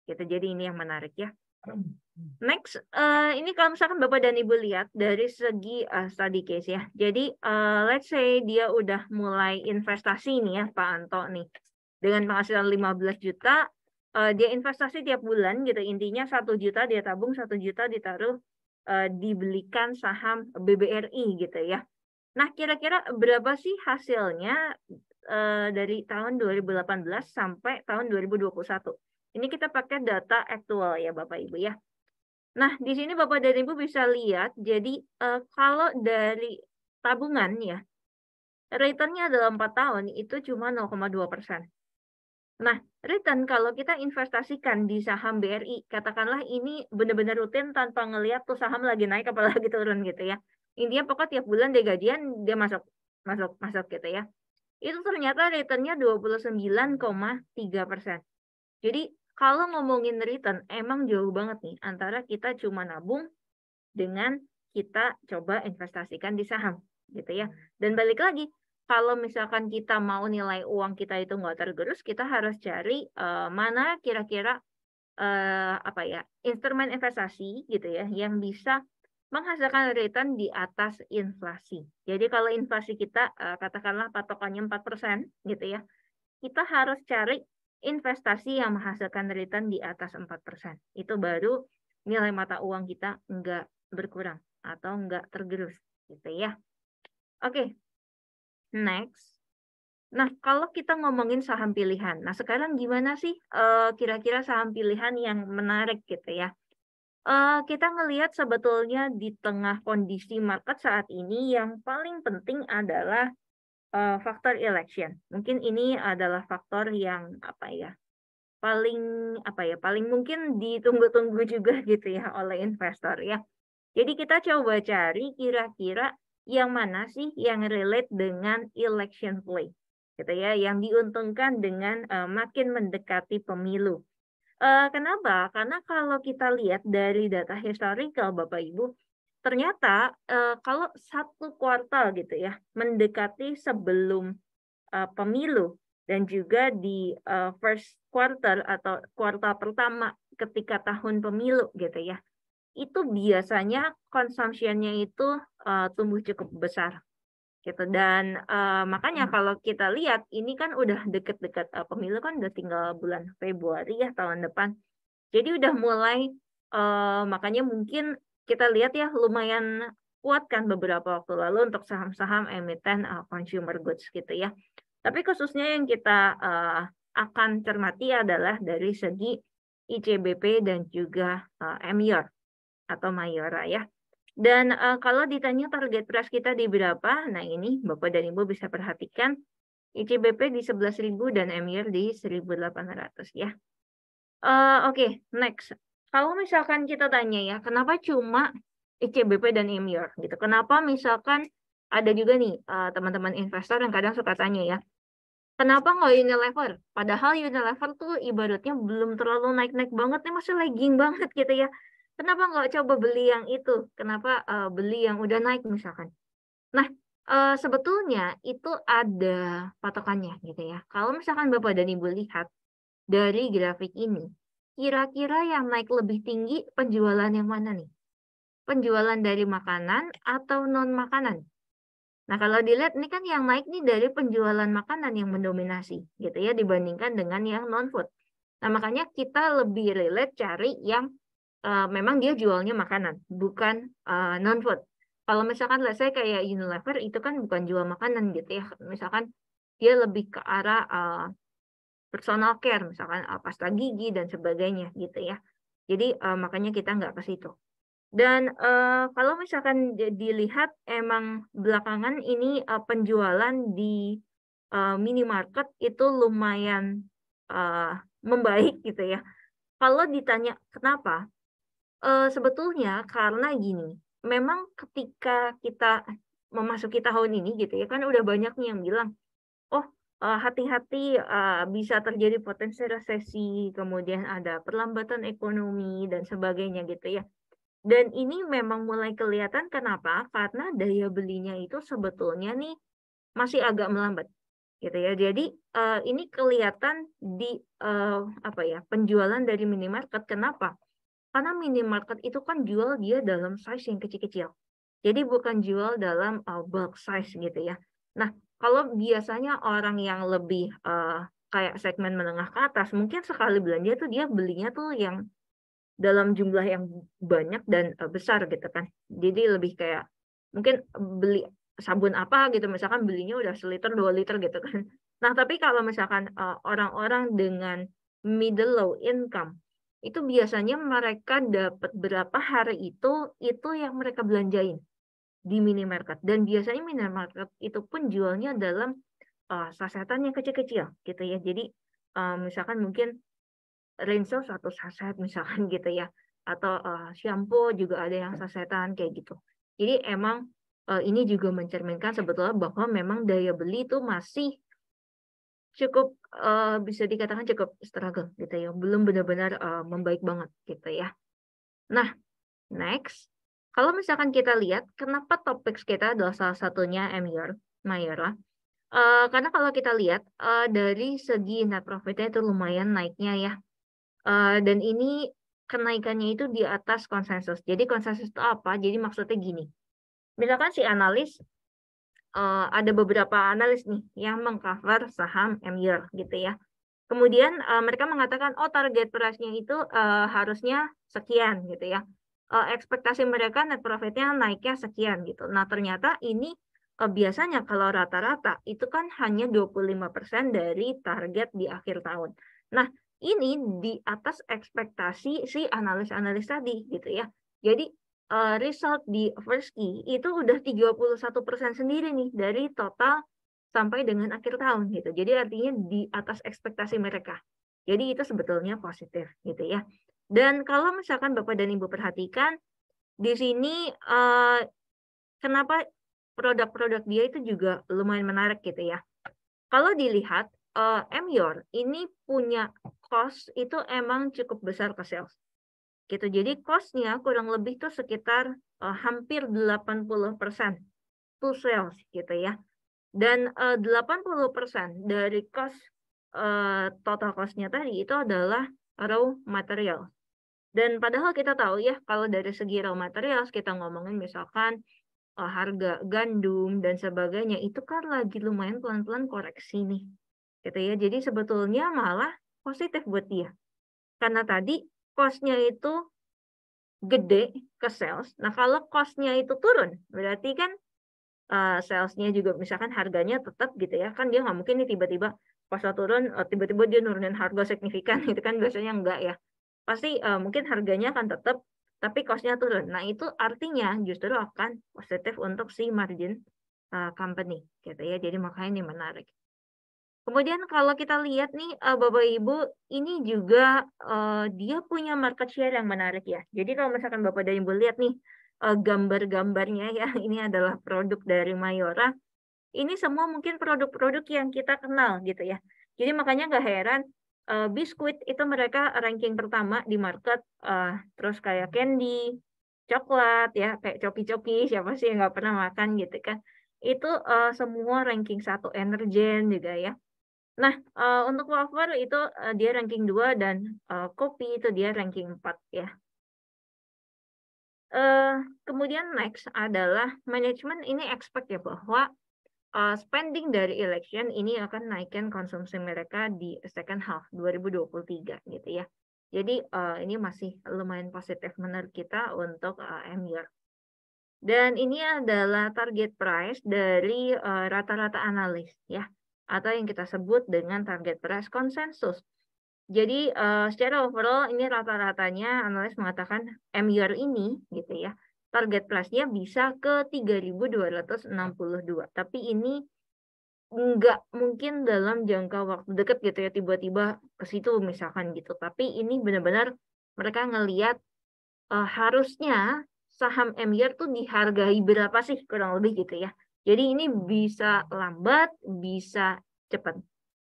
Gitu. Jadi ini yang menarik ya. Next, ini kalau misalkan Bapak dan Ibu lihat dari segi study case ya. Jadi let's say dia udah mulai investasi nih ya Pak Anto nih. Dengan penghasilan 15 juta, dia investasi tiap bulan gitu. Intinya 1 juta dia tabung, 1 juta ditaruh dibelikan saham BBRI gitu ya. Nah, kira-kira berapa sih hasilnya dari tahun 2018 sampai tahun 2021? Ini kita pakai data aktual ya Bapak Ibu ya. Nah, di sini Bapak dan Ibu bisa lihat, jadi kalau dari tabungan ya, return-nya dalam 4 tahun itu cuma 0,2%. Nah, return kalau kita investasikan di saham BRI, katakanlah ini benar-benar rutin tanpa ngelihat tuh saham lagi naik apa lagi turun gitu ya. Intinya pokok tiap bulan dia gajian, dia masuk gitu ya. Itu ternyata return-nya 29,3%. Jadi kalau ngomongin return, emang jauh banget nih antara kita cuma nabung dengan kita coba investasikan di saham gitu ya. Dan balik lagi, kalau misalkan kita mau nilai uang kita itu nggak tergerus, kita harus cari mana kira-kira apa ya, instrumen investasi gitu ya yang bisa menghasilkan return di atas inflasi. Jadi kalau inflasi kita katakanlah patokannya 4% gitu ya, kita harus cari investasi yang menghasilkan return di atas 4%. Itu baru nilai mata uang kita nggak berkurang atau nggak tergerus gitu ya. Oke, next. Nah, kalau kita ngomongin saham pilihan, nah sekarang gimana sih kira-kira saham pilihan yang menarik gitu ya? Kita ngelihat sebetulnya di tengah kondisi market saat ini yang paling penting adalah faktor election. Mungkin ini adalah faktor yang paling mungkin ditunggu-tunggu juga gitu ya oleh investor ya. Jadi kita coba cari kira-kira yang mana sih yang relate dengan election play gitu ya, yang diuntungkan dengan makin mendekati pemilu. Kenapa? Karena kalau kita lihat dari data historical Bapak Ibu, ternyata kalau satu kuartal gitu ya mendekati sebelum pemilu dan juga di first quarter atau kuartal pertama ketika tahun pemilu gitu ya, itu biasanya consumption-nya itu tumbuh cukup besar gitu. Dan makanya kalau kita lihat ini kan udah deket-deket pemilu kan udah tinggal bulan Februari ya tahun depan. Jadi udah mulai makanya mungkin kita lihat ya lumayan kuat kan beberapa waktu lalu untuk saham-saham emiten consumer goods gitu ya. Tapi khususnya yang kita akan cermati adalah dari segi ICBP dan juga MYOR atau Mayora ya. Dan kalau ditanya target price kita di berapa, nah ini Bapak dan Ibu bisa perhatikan ICBP di 11.000 dan MYR di 1.800 ya. Oke, next. Kalau misalkan kita tanya ya, kenapa cuma ICBP dan MYR gitu? Kenapa misalkan ada juga nih teman-teman investor yang kadang suka tanya ya, kenapa nggak Unilever? Padahal Unilever tuh ibaratnya belum terlalu naik-naik banget nih, masih lagging banget gitu ya. Kenapa nggak coba beli yang itu? Kenapa beli yang udah naik misalkan? Nah, sebetulnya itu ada patokannya gitu ya. Kalau misalkan Bapak dan Ibu lihat dari grafik ini, kira-kira yang naik lebih tinggi penjualan yang mana nih? Penjualan dari makanan atau non-makanan? Nah, kalau dilihat ini kan yang naik nih dari penjualan makanan yang mendominasi gitu ya dibandingkan dengan yang non-food. Nah, makanya kita lebih relate cari yang memang dia jualnya makanan, bukan non-food. Kalau misalkan let's say kayak Unilever itu kan bukan jual makanan gitu ya. Misalkan dia lebih ke arah personal care, misalkan pasta gigi dan sebagainya gitu ya. Jadi makanya kita nggak ke situ. Dan kalau misalkan dilihat emang belakangan ini penjualan di minimarket itu lumayan membaik gitu ya. Kalau ditanya kenapa, sebetulnya karena gini, memang ketika kita memasuki tahun ini gitu ya kan udah banyak nih yang bilang, "Oh, hati-hati, bisa terjadi potensi resesi, kemudian ada perlambatan ekonomi dan sebagainya," gitu ya. Dan ini memang mulai kelihatan kenapa, karena daya belinya itu sebetulnya nih masih agak melambat, gitu ya. Jadi, ini kelihatan di, apa ya, penjualan dari minimarket. Kenapa? Karena minimarket itu kan jual dia dalam size yang kecil-kecil. Jadi bukan jual dalam, bulk size gitu ya. Nah, kalau biasanya orang yang lebih, kayak segmen menengah ke atas, mungkin sekali belanja tuh dia belinya tuh yang dalam jumlah yang banyak dan, besar gitu kan. Jadi lebih kayak mungkin beli sabun apa gitu, misalkan belinya udah seliter, 2 liter gitu kan. Nah, tapi kalau misalkan, orang-orang dengan middle low income, itu biasanya mereka dapat berapa hari itu yang mereka belanjain di minimarket. Dan biasanya minimarket itu pun jualnya dalam, sasetan yang kecil-kecil gitu ya. Jadi, misalkan mungkin rinso 1 saset misalkan gitu ya, atau, sampo juga ada yang sasetan kayak gitu. Jadi emang, ini juga mencerminkan sebetulnya bahwa memang daya beli itu masih cukup, bisa dikatakan cukup struggle gitu ya, belum benar-benar, membaik banget gitu ya. Nah, next, kalau misalkan kita lihat kenapa topik kita adalah salah satunya Mayora, karena kalau kita lihat, dari segi net profit-nya itu lumayan naiknya ya. Dan ini kenaikannya itu di atas konsensus. Jadi konsensus itu apa? Jadi maksudnya gini, misalkan si analis, ada beberapa analis nih yang meng-cover saham MYR gitu ya. Kemudian, mereka mengatakan, "Oh, target price-nya itu, harusnya sekian," gitu ya. Ekspektasi mereka net profit-nya naiknya sekian gitu. Nah, ternyata ini, biasanya kalau rata-rata itu kan hanya 25% dari target di akhir tahun. Nah, ini di atas ekspektasi si analis-analis tadi gitu ya. Jadi, result di first Q itu udah 31% sendiri nih dari total sampai dengan akhir tahun gitu. Jadi artinya di atas ekspektasi mereka. Jadi itu sebetulnya positif gitu ya. Dan kalau misalkan Bapak dan Ibu perhatikan di sini, kenapa produk-produk dia itu juga lumayan menarik gitu ya. Kalau dilihat, Emyor ini punya cost itu emang cukup besar ke sales gitu. Jadi cost-nya kurang lebih tuh sekitar, hampir 80% to sales gitu ya. Dan, 80% dari cost, total cost-nya tadi itu adalah raw material. Dan padahal kita tahu ya kalau dari segi raw materials kita ngomongin misalkan, harga gandum dan sebagainya itu kan lagi lumayan pelan-pelan koreksi nih, gitu ya. Jadi sebetulnya malah positif buat dia. Karena tadi cost-nya itu gede ke sales. Nah, kalau cost-nya itu turun, berarti kan sales-nya juga misalkan harganya tetap gitu ya, kan dia nggak mungkin nih tiba-tiba pas turun, tiba-tiba dia nurunin harga signifikan gitu kan biasanya enggak ya. Pasti, mungkin harganya akan tetap, tapi cost-nya turun. Nah itu artinya justru akan positif untuk si margin, company gitu ya, jadi makanya ini menarik. Kemudian kalau kita lihat nih, Bapak Ibu, ini juga, dia punya market share yang menarik ya. Jadi kalau misalkan Bapak dan Ibu lihat nih, gambar-gambarnya ya, ini adalah produk dari Mayora, ini semua mungkin produk-produk yang kita kenal gitu ya. Jadi makanya nggak heran, biskuit itu mereka ranking pertama di market, terus kayak candy, coklat ya, kayak coki-coki, siapa sih yang nggak pernah makan gitu kan. Itu, semua ranking 1, Energen juga ya. Nah, untuk wafer itu, dia ranking 2 dan, kopi itu dia ranking 4 ya. Kemudian next adalah manajemen ini expect ya bahwa spending dari election ini akan naikkan konsumsi mereka di second half 2023 gitu ya. Jadi ini masih lumayan positif menurut kita untuk MYR. Dan ini adalah target price dari rata-rata analis ya, atau yang kita sebut dengan target price konsensus. Jadi secara overall ini rata-ratanya analis mengatakan MYR ini gitu ya, target price-nya bisa ke 3.262. Tapi ini nggak mungkin dalam jangka waktu dekat gitu ya, tiba-tiba ke situ misalkan gitu. Tapi ini benar-benar mereka ngelihat harusnya saham MYR tuh dihargai berapa sih kurang lebih gitu ya. Jadi ini bisa lambat, bisa cepat.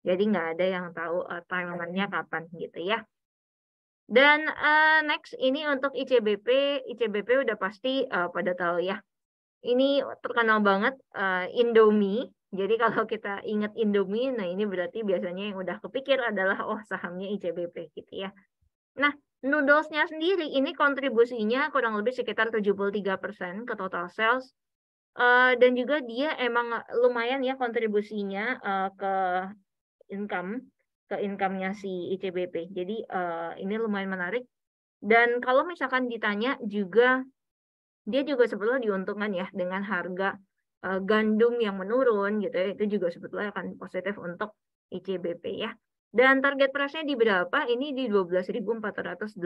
Jadi nggak ada yang tahu timeline-nya kapan gitu ya. Dan next ini untuk ICBP, ICBP udah pasti pada tahu ya. Ini terkenal banget Indomie. Jadi kalau kita ingat Indomie, nah ini berarti biasanya yang udah kepikir adalah sahamnya ICBP gitu ya. Nah, noodles-nya sendiri ini kontribusinya kurang lebih sekitar 73% ke total sales. Dan juga dia emang lumayan ya kontribusinya ke income-nya si ICBP. Jadi ini lumayan menarik. Dan kalau misalkan ditanya juga, dia juga sebetulnya diuntungkan ya dengan harga gandum yang menurun gitu ya. Itu juga sebetulnya akan positif untuk ICBP ya. Dan target price-nya di berapa? Ini di 12.480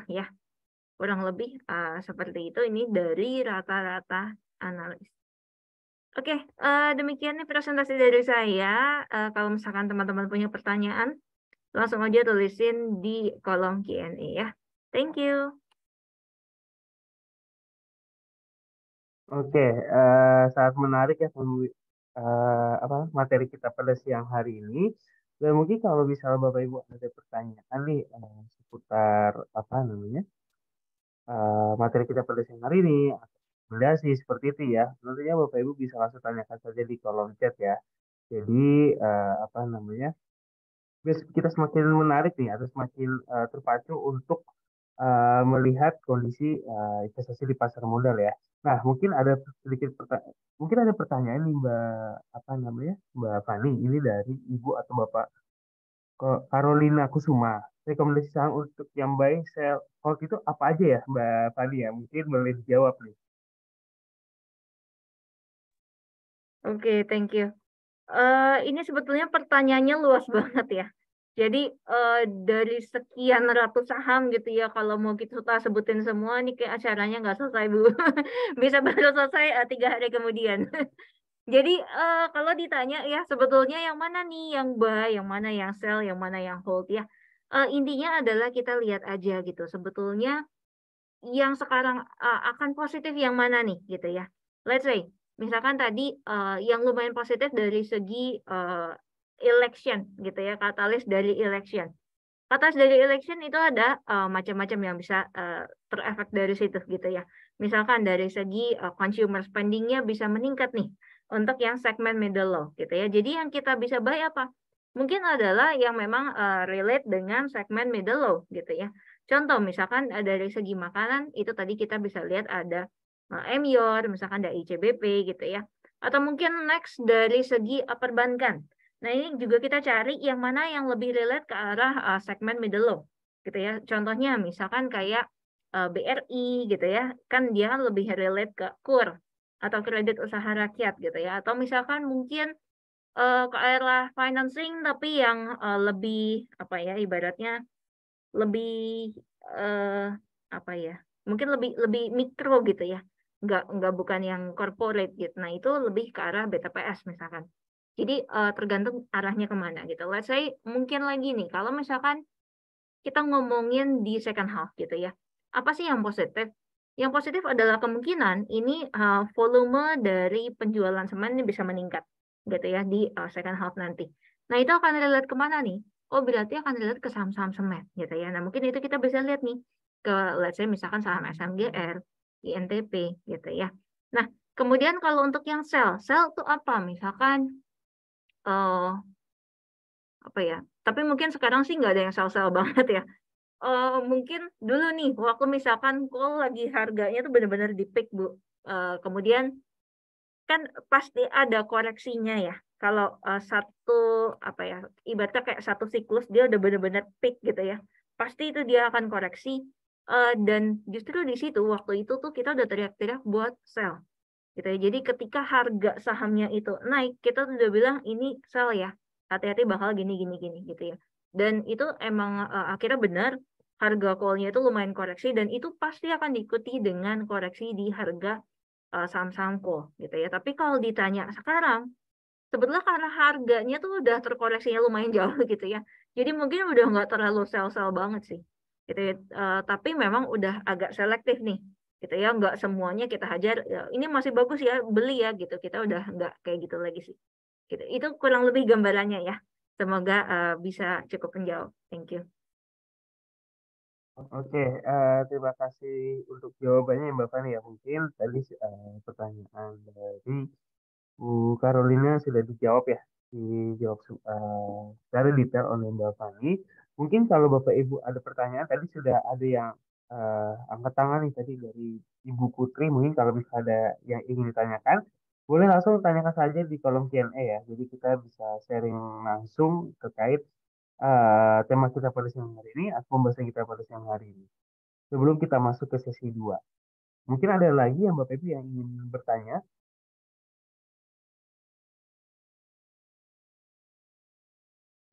ya. Kurang lebih seperti itu. Ini dari rata-rata analis. Oke, demikian nih presentasi dari saya. Kalau misalkan teman-teman punya pertanyaan, langsung aja tulisin di kolom Q&A ya. Thank you. Oke, sangat menarik ya materi kita pada siang hari ini. Dan mungkin kalau misalnya Bapak Ibu ada pertanyaan nih seputar apa namanya materi kita pada siang hari ini, rekomendasi seperti itu ya. Tentunya Bapak Ibu bisa langsung tanyakan saja di kolom chat ya. Jadi apa namanya? Biar kita semakin menarik nih atau semakin terpacu untuk melihat kondisi investasi di pasar modal ya. Nah, mungkin ada pertanyaan nih Mbak apa namanya Mbak Fani ini dari Ibu atau Bapak Carolina Kusuma. Rekomendasi saham untuk yang buy, sell, hold itu apa aja ya Mbak Fani ya? Mungkin boleh dijawab nih. Oke, thank you. Ini sebetulnya pertanyaannya luas banget ya. Jadi dari sekian ratus saham gitu ya, kalau mau kita sebutin semua nih kayak acaranya nggak selesai Bu. Bisa baru selesai 3 hari kemudian. Jadi kalau ditanya ya sebetulnya yang mana nih yang buy, yang mana yang sell, yang mana yang hold ya. Intinya adalah kita lihat aja gitu. Sebetulnya yang sekarang akan positif yang mana nih gitu ya. Let's say misalkan tadi yang lumayan positif dari segi election gitu ya, katalis dari election. Katalis dari election itu ada macam-macam yang bisa terefek dari situ gitu ya. Misalkan dari segi consumer spending-nya bisa meningkat nih untuk yang segmen middle low gitu ya. Jadi yang kita bisa buy apa? Mungkin adalah yang memang relate dengan segmen middle low gitu ya. Contoh misalkan dari segi makanan itu tadi kita bisa lihat ada MYOR, misalkan dari ICBP gitu ya. Atau mungkin next dari segi perbankan. Nah ini juga kita cari yang mana yang lebih relate ke arah segmen middle low gitu ya. Contohnya misalkan kayak BRI gitu ya, kan dia kan lebih relate ke KUR atau kredit usaha rakyat gitu ya. Atau misalkan mungkin ke arah financing tapi yang lebih apa ya ibaratnya lebih apa ya mungkin lebih lebih mikro gitu ya nggak bukan yang corporate gitu. Nah itu lebih ke arah BTPS misalkan. Jadi tergantung arahnya kemana gitu. Let's say mungkin lagi nih kalau misalkan kita ngomongin di second half gitu ya. Apa sih yang positif? Yang positif adalah kemungkinan ini volume dari penjualan semen ini bisa meningkat gitu ya di second half nanti. Nah itu akan relate kemana nih? Oh berarti akan relate ke saham-saham semen gitu ya. Nah mungkin itu kita bisa lihat nih ke let's say misalkan saham SMGR, INTP gitu ya. Nah kemudian kalau untuk yang sell tuh apa? Misalkan apa ya? Tapi mungkin sekarang sih nggak ada yang sell banget ya. Mungkin dulu nih waktu misalkan kol lagi harganya tuh benar-benar di peak Bu. Kemudian kan pasti ada koreksinya ya. Kalau satu apa ya, ibaratnya kayak satu siklus dia udah benar-benar peak gitu ya. Pasti itu dia akan koreksi dan justru di situ waktu itu tuh kita udah teriak-teriak buat sell gitu ya. Jadi ketika harga sahamnya itu naik, kita tuh udah bilang ini sell ya. Hati-hati bakal gini gini gini gitu ya. Dan itu emang akhirnya benar harga call-nya itu lumayan koreksi dan itu pasti akan diikuti dengan koreksi di harga saham-saham call gitu ya. Tapi kalau ditanya sekarang, sebetulnya karena harganya tuh udah terkoreksinya lumayan jauh gitu ya. Jadi mungkin udah nggak terlalu sell-sell banget sih. Gitu ya. Tapi memang udah agak selektif nih. Gitu ya, nggak semuanya kita hajar. Ya, ini masih bagus ya, beli ya gitu. Kita udah nggak kayak gitu lagi sih. Gitu. Itu kurang lebih gambarannya ya. Semoga bisa cukup menjawab. Thank you. Oke, terima kasih untuk jawabannya Mbak Fani ya. Mungkin tadi pertanyaan dari Bu Carolina sudah dijawab ya, dijawab secara detail oleh Mbak Fani. Mungkin kalau Bapak Ibu ada pertanyaan, tadi sudah ada yang angkat tangan nih tadi dari Ibu Putri. Mungkin kalau bisa ada yang ingin ditanyakan, boleh langsung tanyakan saja di kolom Q&A ya. Jadi kita bisa sharing langsung terkait tema kita pada siang hari ini atau pembahasan kita pada siang hari ini. Sebelum kita masuk ke sesi 2. Mungkin ada lagi yang Bapak Ibu yang ingin bertanya.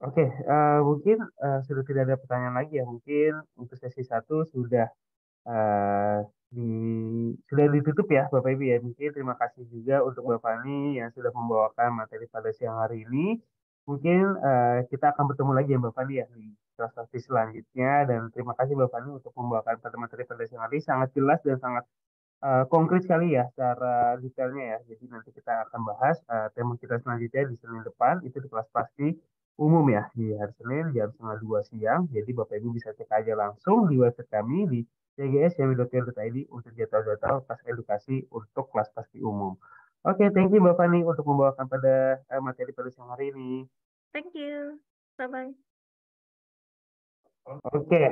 Oke, mungkin sudah tidak ada pertanyaan lagi ya. Mungkin untuk sesi satu eh, di, sudah ditutup ya Bapak Ibu ya. Mungkin terima kasih juga untuk Bapak Fani yang sudah membawakan materi pada siang hari ini. Mungkin kita akan bertemu lagi ya Bapak Fani ya di kelas praktis selanjutnya. Dan terima kasih Bapak Fani untuk membawakan pada materi pada siang hari ini. Sangat jelas dan sangat konkret sekali ya secara detailnya ya. Jadi nanti kita akan bahas tema kita selanjutnya di Senin depan itu di kelas pasti umum ya di hari Senin jam setengah 2 siang. Jadi Bapak Ibu bisa cek aja langsung di website kami di cgs.yami.co.id untuk jadwal-jadwal kelas edukasi untuk kelas pasti umum. Oke, thank you Bapak nih untuk membawakan pada materi pada siang hari ini. Thank you. Bye-bye. Oke,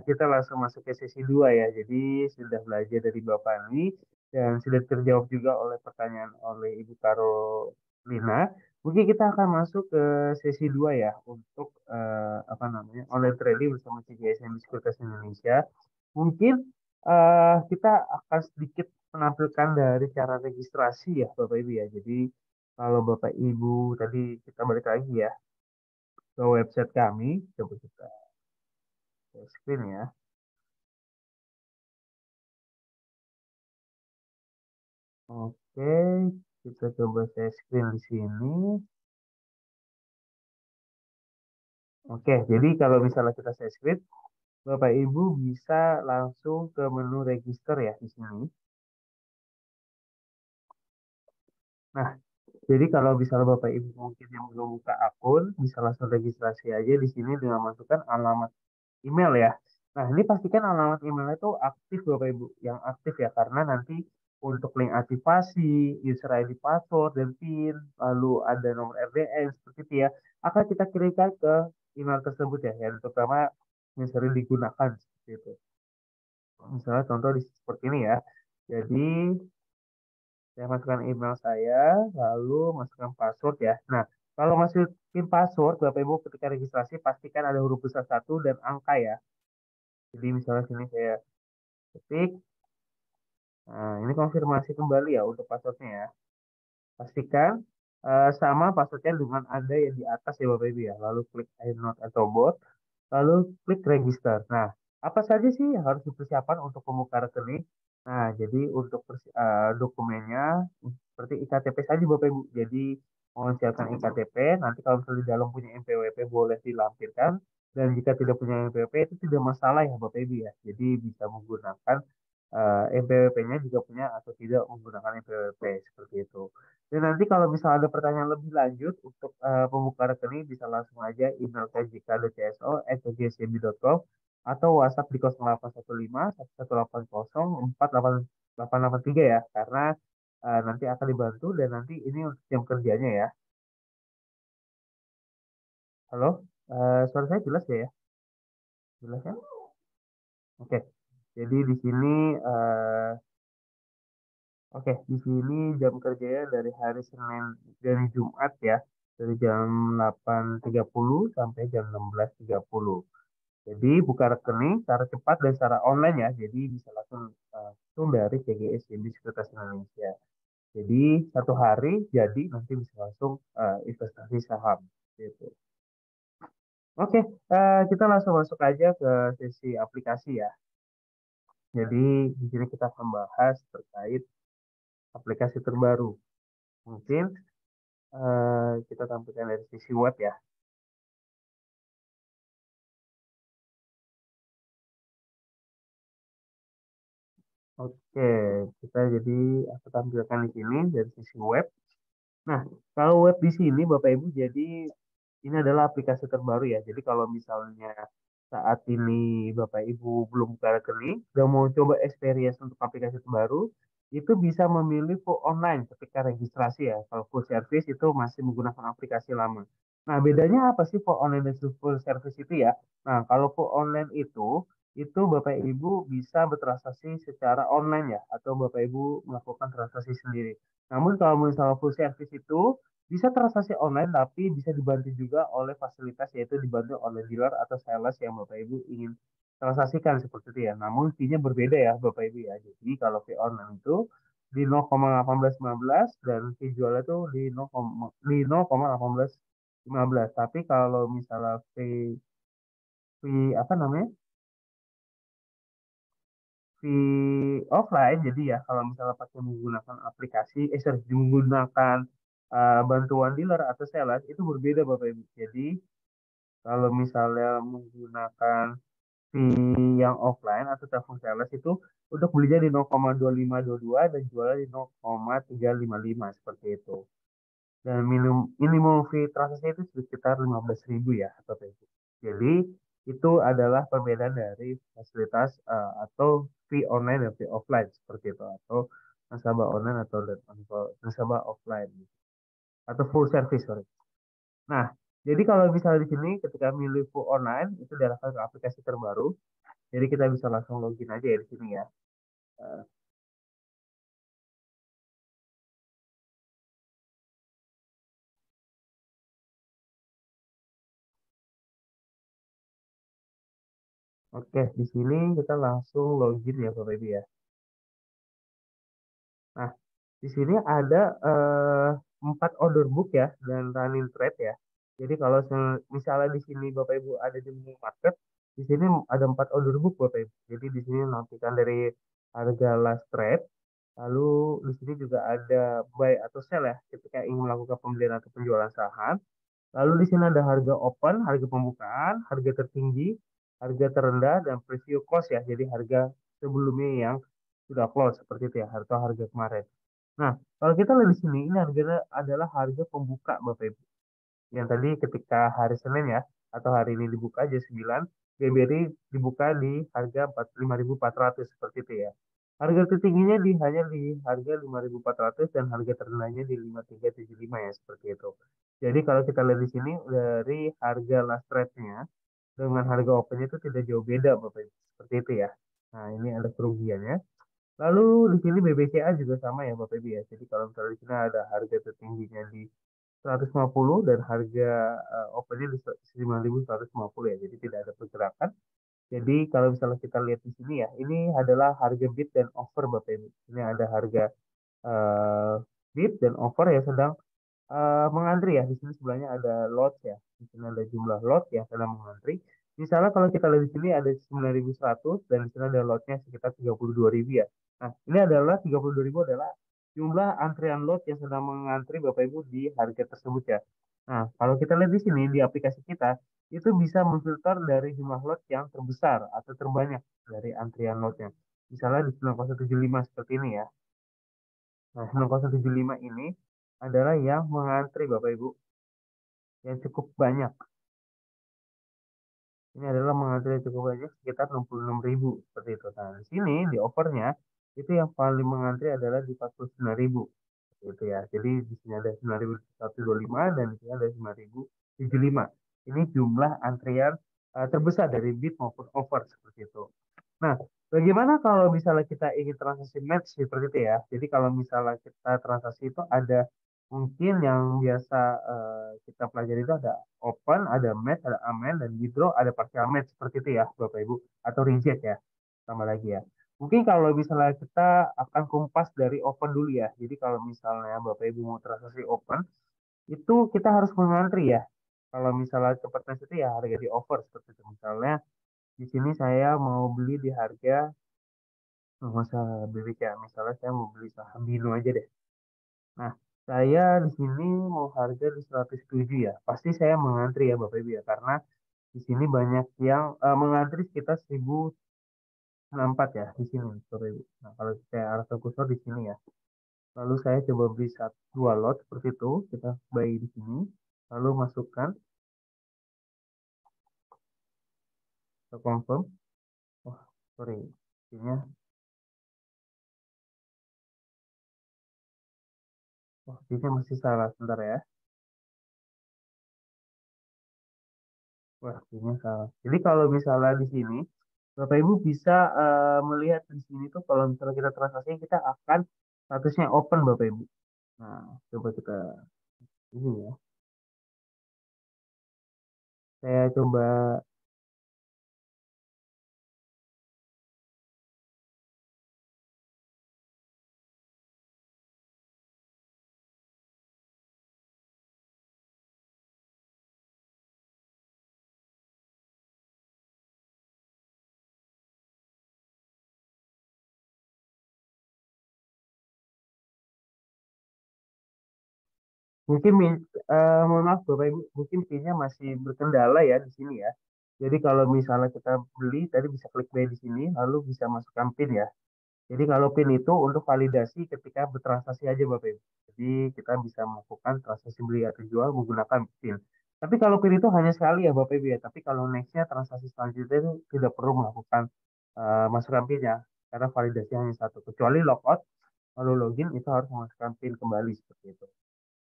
kita langsung masuk ke sesi 2 ya. Jadi sudah belajar dari Bapak Ani dan sudah terjawab juga oleh pertanyaan oleh Ibu Karolina. Mungkin kita akan masuk ke sesi 2 ya untuk apa namanya online trading bersama CGSM Sekuritas Indonesia. Mungkin kita akan sedikit menampilkan dari cara registrasi ya Bapak Ibu ya. Jadi kalau Bapak Ibu tadi kita balik lagi ya ke website kami, coba kita screen ya. Oke, kita coba share screen di sini. Oke, jadi kalau misalnya kita share screen, Bapak Ibu bisa langsung ke menu register ya di sini. Nah, jadi kalau misalnya Bapak Ibu mungkin yang belum buka akun, bisa langsung registrasi aja di sini dengan masukkan alamat email ya. Nah, ini pastikan alamat emailnya itu aktif Bapak Ibu, yang aktif ya, karena nanti untuk link aktivasi, user ID password, dan PIN, lalu ada nomor RDN, seperti itu ya, akan kita kirimkan ke email tersebut ya, yang terutama yang sering digunakan, seperti itu. Misalnya contoh di seperti ini ya. Jadi, saya masukkan email saya, lalu masukkan password ya. Nah, kalau masukin password, Bapak Ibu ketika registrasi, pastikan ada huruf besar satu dan angka ya. Jadi misalnya sini saya ketik. Nah, ini konfirmasi kembali ya untuk passwordnya ya. Pastikan sama passwordnya dengan ada yang di atas ya Bapak Ibu ya. Lalu klik I not atau bot. Lalu klik register. Nah, apa saja sih yang harus dipersiapkan untuk membuka rekening? Nah, jadi untuk dokumennya seperti IKTP saja Bapak Ibu. Jadi mohon siapkan IKTP. Nanti kalau misalnya di dalam punya NPWP boleh dilampirkan. Dan jika tidak punya NPWP itu tidak masalah ya Bapak Ibu ya. Jadi bisa menggunakan NPWP-nya juga punya atau tidak menggunakan NPWP seperti itu. Dan nanti kalau misalnya ada pertanyaan lebih lanjut untuk pembuka rekening bisa langsung aja email ke jk.cso@jcb.com atau WhatsApp di 0815 1180 4883 ya karena nanti akan dibantu dan nanti ini untuk jam kerjanya ya. Halo, suara saya jelas ya? Jelas ya? Oke. Jadi di sini Oke, di sini jam kerjanya dari hari Senin dari Jumat ya, dari jam 8.30 sampai jam 16.30. Jadi buka rekening secara cepat dan secara online ya, jadi bisa langsung dari CGS jadi Sekuritas Indonesia. Jadi satu hari jadi nanti bisa langsung investasi saham gitu. Oke, kita langsung masuk aja ke sesi aplikasi ya. Jadi di sini kita akan bahas terkait aplikasi terbaru. Mungkin kita tampilkan dari sisi web ya. Oke, kita jadi aku tampilkan di sini dari sisi web. Nah, kalau web di sini Bapak Ibu jadi ini adalah aplikasi terbaru ya. Jadi kalau misalnya saat ini Bapak Ibu belum buka rekening, dan mau coba experience untuk aplikasi terbaru, itu bisa memilih full online ketika registrasi ya. Kalau full service itu masih menggunakan aplikasi lama. Nah, bedanya apa sih full online dan full service itu ya? Nah, kalau full online itu Bapak Ibu bisa bertransaksi secara online ya, atau Bapak Ibu melakukan transaksi sendiri. Namun kalau misalnya full service itu bisa transaksi online tapi bisa dibantu juga oleh fasilitas yaitu dibantu oleh dealer atau sales yang Bapak Ibu ingin transaksikan seperti itu ya. Namun fee-nya berbeda ya Bapak Ibu ya. Jadi kalau fee online itu di 0,1815 dan fee jual itu di 0,1815. Tapi kalau misalnya fee apa namanya? Fee offline jadi ya kalau misalnya pakai menggunakan aplikasi sorry menggunakan bantuan dealer atau sales itu berbeda Bapak Ibu. Jadi kalau misalnya menggunakan fee yang offline atau telepon sales itu untuk belinya di 0,2522 dan jualnya di 0,355 seperti itu. Dan minimum fee transaksi itu sekitar 15.000 ya Bapak Ibu. Jadi itu adalah perbedaan dari fasilitas atau fee online dan fee offline seperti itu atau nasabah online atau nasabah offline atau full service sorry. Nah, jadi kalau misalnya di sini ketika milih full online itu diarahkan ke aplikasi terbaru. Jadi kita bisa langsung login aja ya di sini ya. Eh, Oke, di sini kita langsung login ya Bapak Ibu ya. Nah, di sini ada 4 order book ya dan running trade ya. Jadi kalau misalnya di sini Bapak Ibu ada di mini market, di sini ada 4 order book Bapak Ibu. Jadi di sini nantikan dari harga last trade, lalu di sini juga ada buy atau sell ya ketika ingin melakukan pembelian atau penjualan saham. Lalu di sini ada harga open, harga pembukaan, harga tertinggi, harga terendah, dan preview cost ya. Jadi harga sebelumnya yang sudah close seperti itu ya, atau harga kemarin. Nah, kalau kita lihat di sini, ini harganya adalah harga pembuka Bapak Ibu. Yang tadi ketika hari Senin ya, atau hari ini dibuka jam 9, BBRI dibuka di harga 5.400 seperti itu ya. Harga tertingginya hanya di harga 5.400 dan harga terendahnya di 5.375 ya, seperti itu. Jadi kalau kita lihat di sini dari harga last trade-nya dengan harga open itu tidak jauh beda Bapak Ibu. Seperti itu ya. Nah, ini ada kerugiannya. Lalu di sini BBCA juga sama ya Bapak Ibu ya. Jadi kalau misalnya di sini ada harga tertingginya di 150 dan harga opennya di 9.150 ya. Jadi tidak ada pergerakan. Jadi kalau misalnya kita lihat di sini ya, ini adalah harga bid dan offer Bapak Ibu. Ini ada harga eh, bid dan offer yang sedang mengantri ya. Di sini sebelahnya ada lot ya. Di sini ada jumlah lot yang sedang mengantri. Misalnya kalau kita lihat di sini ada 9.100 dan di sini ada lotnya sekitar 32.000 ya. Nah, ini adalah 32.000 adalah jumlah antrian lot yang sedang mengantri Bapak Ibu di harga tersebut ya. Nah, kalau kita lihat di sini di aplikasi kita itu bisa memfilter dari jumlah lot yang terbesar atau terbanyak dari antrian lotnya. Misalnya di 9075 seperti ini ya. Nah, 9075 ini adalah yang mengantri Bapak Ibu yang cukup banyak. Ini adalah mengantri yang cukup banyak sekitar 66.000 seperti itu. Nah, di sini di offernya itu yang paling mengantri adalah di 49.000 gitu ya. Jadi di sini ada 9.125 dan di sini ada 9.075. Ini jumlah antrian terbesar dari bid maupun offer seperti itu. Nah, Bagaimana kalau misalnya kita ingin transaksi match seperti itu ya? Jadi kalau misalnya kita transaksi itu ada mungkin yang biasa kita pelajari itu ada open, ada match, ada amend, dan withdraw, ada partial match seperti itu ya, Bapak Ibu, atau reject ya, sama lagi ya. Mungkin kalau misalnya kita akan kumpas dari open dulu ya. Jadi kalau misalnya Bapak Ibu mau transaksi open, itu kita harus mengantri ya. Kalau misalnya cepat match itu ya harga di offer seperti itu. Misalnya di sini saya mau beli di harga nggak usah beli ya. Misalnya saya mau beli saham Bino aja deh. Nah, saya di sini mau harga di 107 ya. Pasti saya mengantri ya Bapak Ibu ya. Karena di sini banyak yang mengantri sekitar 1064 ya di sini Bapak Ibu. Nah, kalau saya arahkan kursor di sini ya. Lalu saya coba beli dua lot seperti itu. Kita buy di sini. Lalu masukkan ke confirm. Oh, sorry. Ini, ini masih salah. Sebentar ya. Wah, ini salah. Jadi kalau misalnya di sini, Bapak Ibu bisa melihat di sini tuh kalau misalnya kita transaksi kita akan statusnya open Bapak Ibu. Nah, coba kita ini ya. Saya coba mungkin mohon maaf Bapak Ibu, mungkin pinnya masih berkendala ya di sini ya. Jadi kalau misalnya kita beli tadi bisa klik buy di sini lalu bisa masukkan pin ya. Jadi kalau PIN itu untuk validasi ketika bertransaksi aja Bapak Ibu. Jadi kita bisa melakukan transaksi beli atau jual menggunakan PIN. Tapi kalau PIN itu hanya sekali ya Bapak Ibu ya. Tapi kalau nextnya transaksi selanjutnya itu tidak perlu melakukan masukkan PIN ya. Karena validasi hanya satu. Kecuali logout, lalu login itu harus memasukkan PIN kembali seperti itu.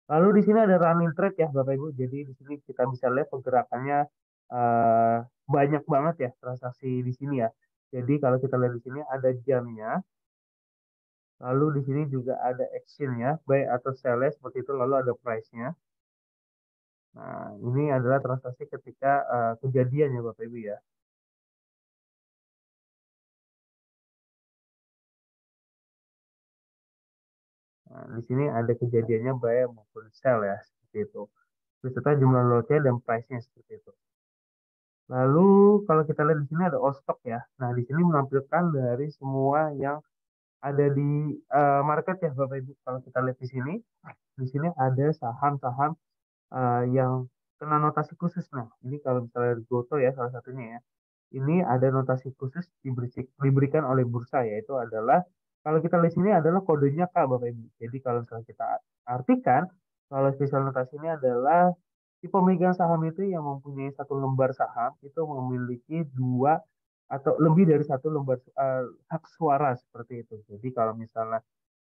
Lalu di sini ada running trade ya Bapak Ibu. Jadi di sini kita bisa lihat pergerakannya eh, banyak banget ya transaksi di sini ya. Jadi kalau kita lihat di sini ada jamnya, lalu di sini juga ada action-nya, buy atau sell seperti itu, lalu ada price-nya. Nah, ini adalah transaksi ketika kejadian ya Bapak Ibu ya. Nah, di sini ada kejadiannya buy maupun sell ya, seperti itu. Beserta jumlah lotnya dan price-nya seperti itu. Lalu kalau kita lihat di sini ada all stock ya. Nah, di sini menampilkan dari semua yang ada di market ya Bapak Ibu. Kalau kita lihat di sini ada saham-saham yang kena notasi khusus. Nah, ini kalau misalnya Goto ya salah satunya ya. Ini ada notasi khusus diberikan oleh bursa yaitu adalah kalau kita lihat sini adalah kodenya K Bapak Ibu. Jadi kalau misalnya kita artikan kalau spesial notasi ini adalah si pemegang saham itu yang mempunyai satu lembar saham itu memiliki dua atau lebih dari satu lembar hak suara seperti itu. Jadi kalau misalnya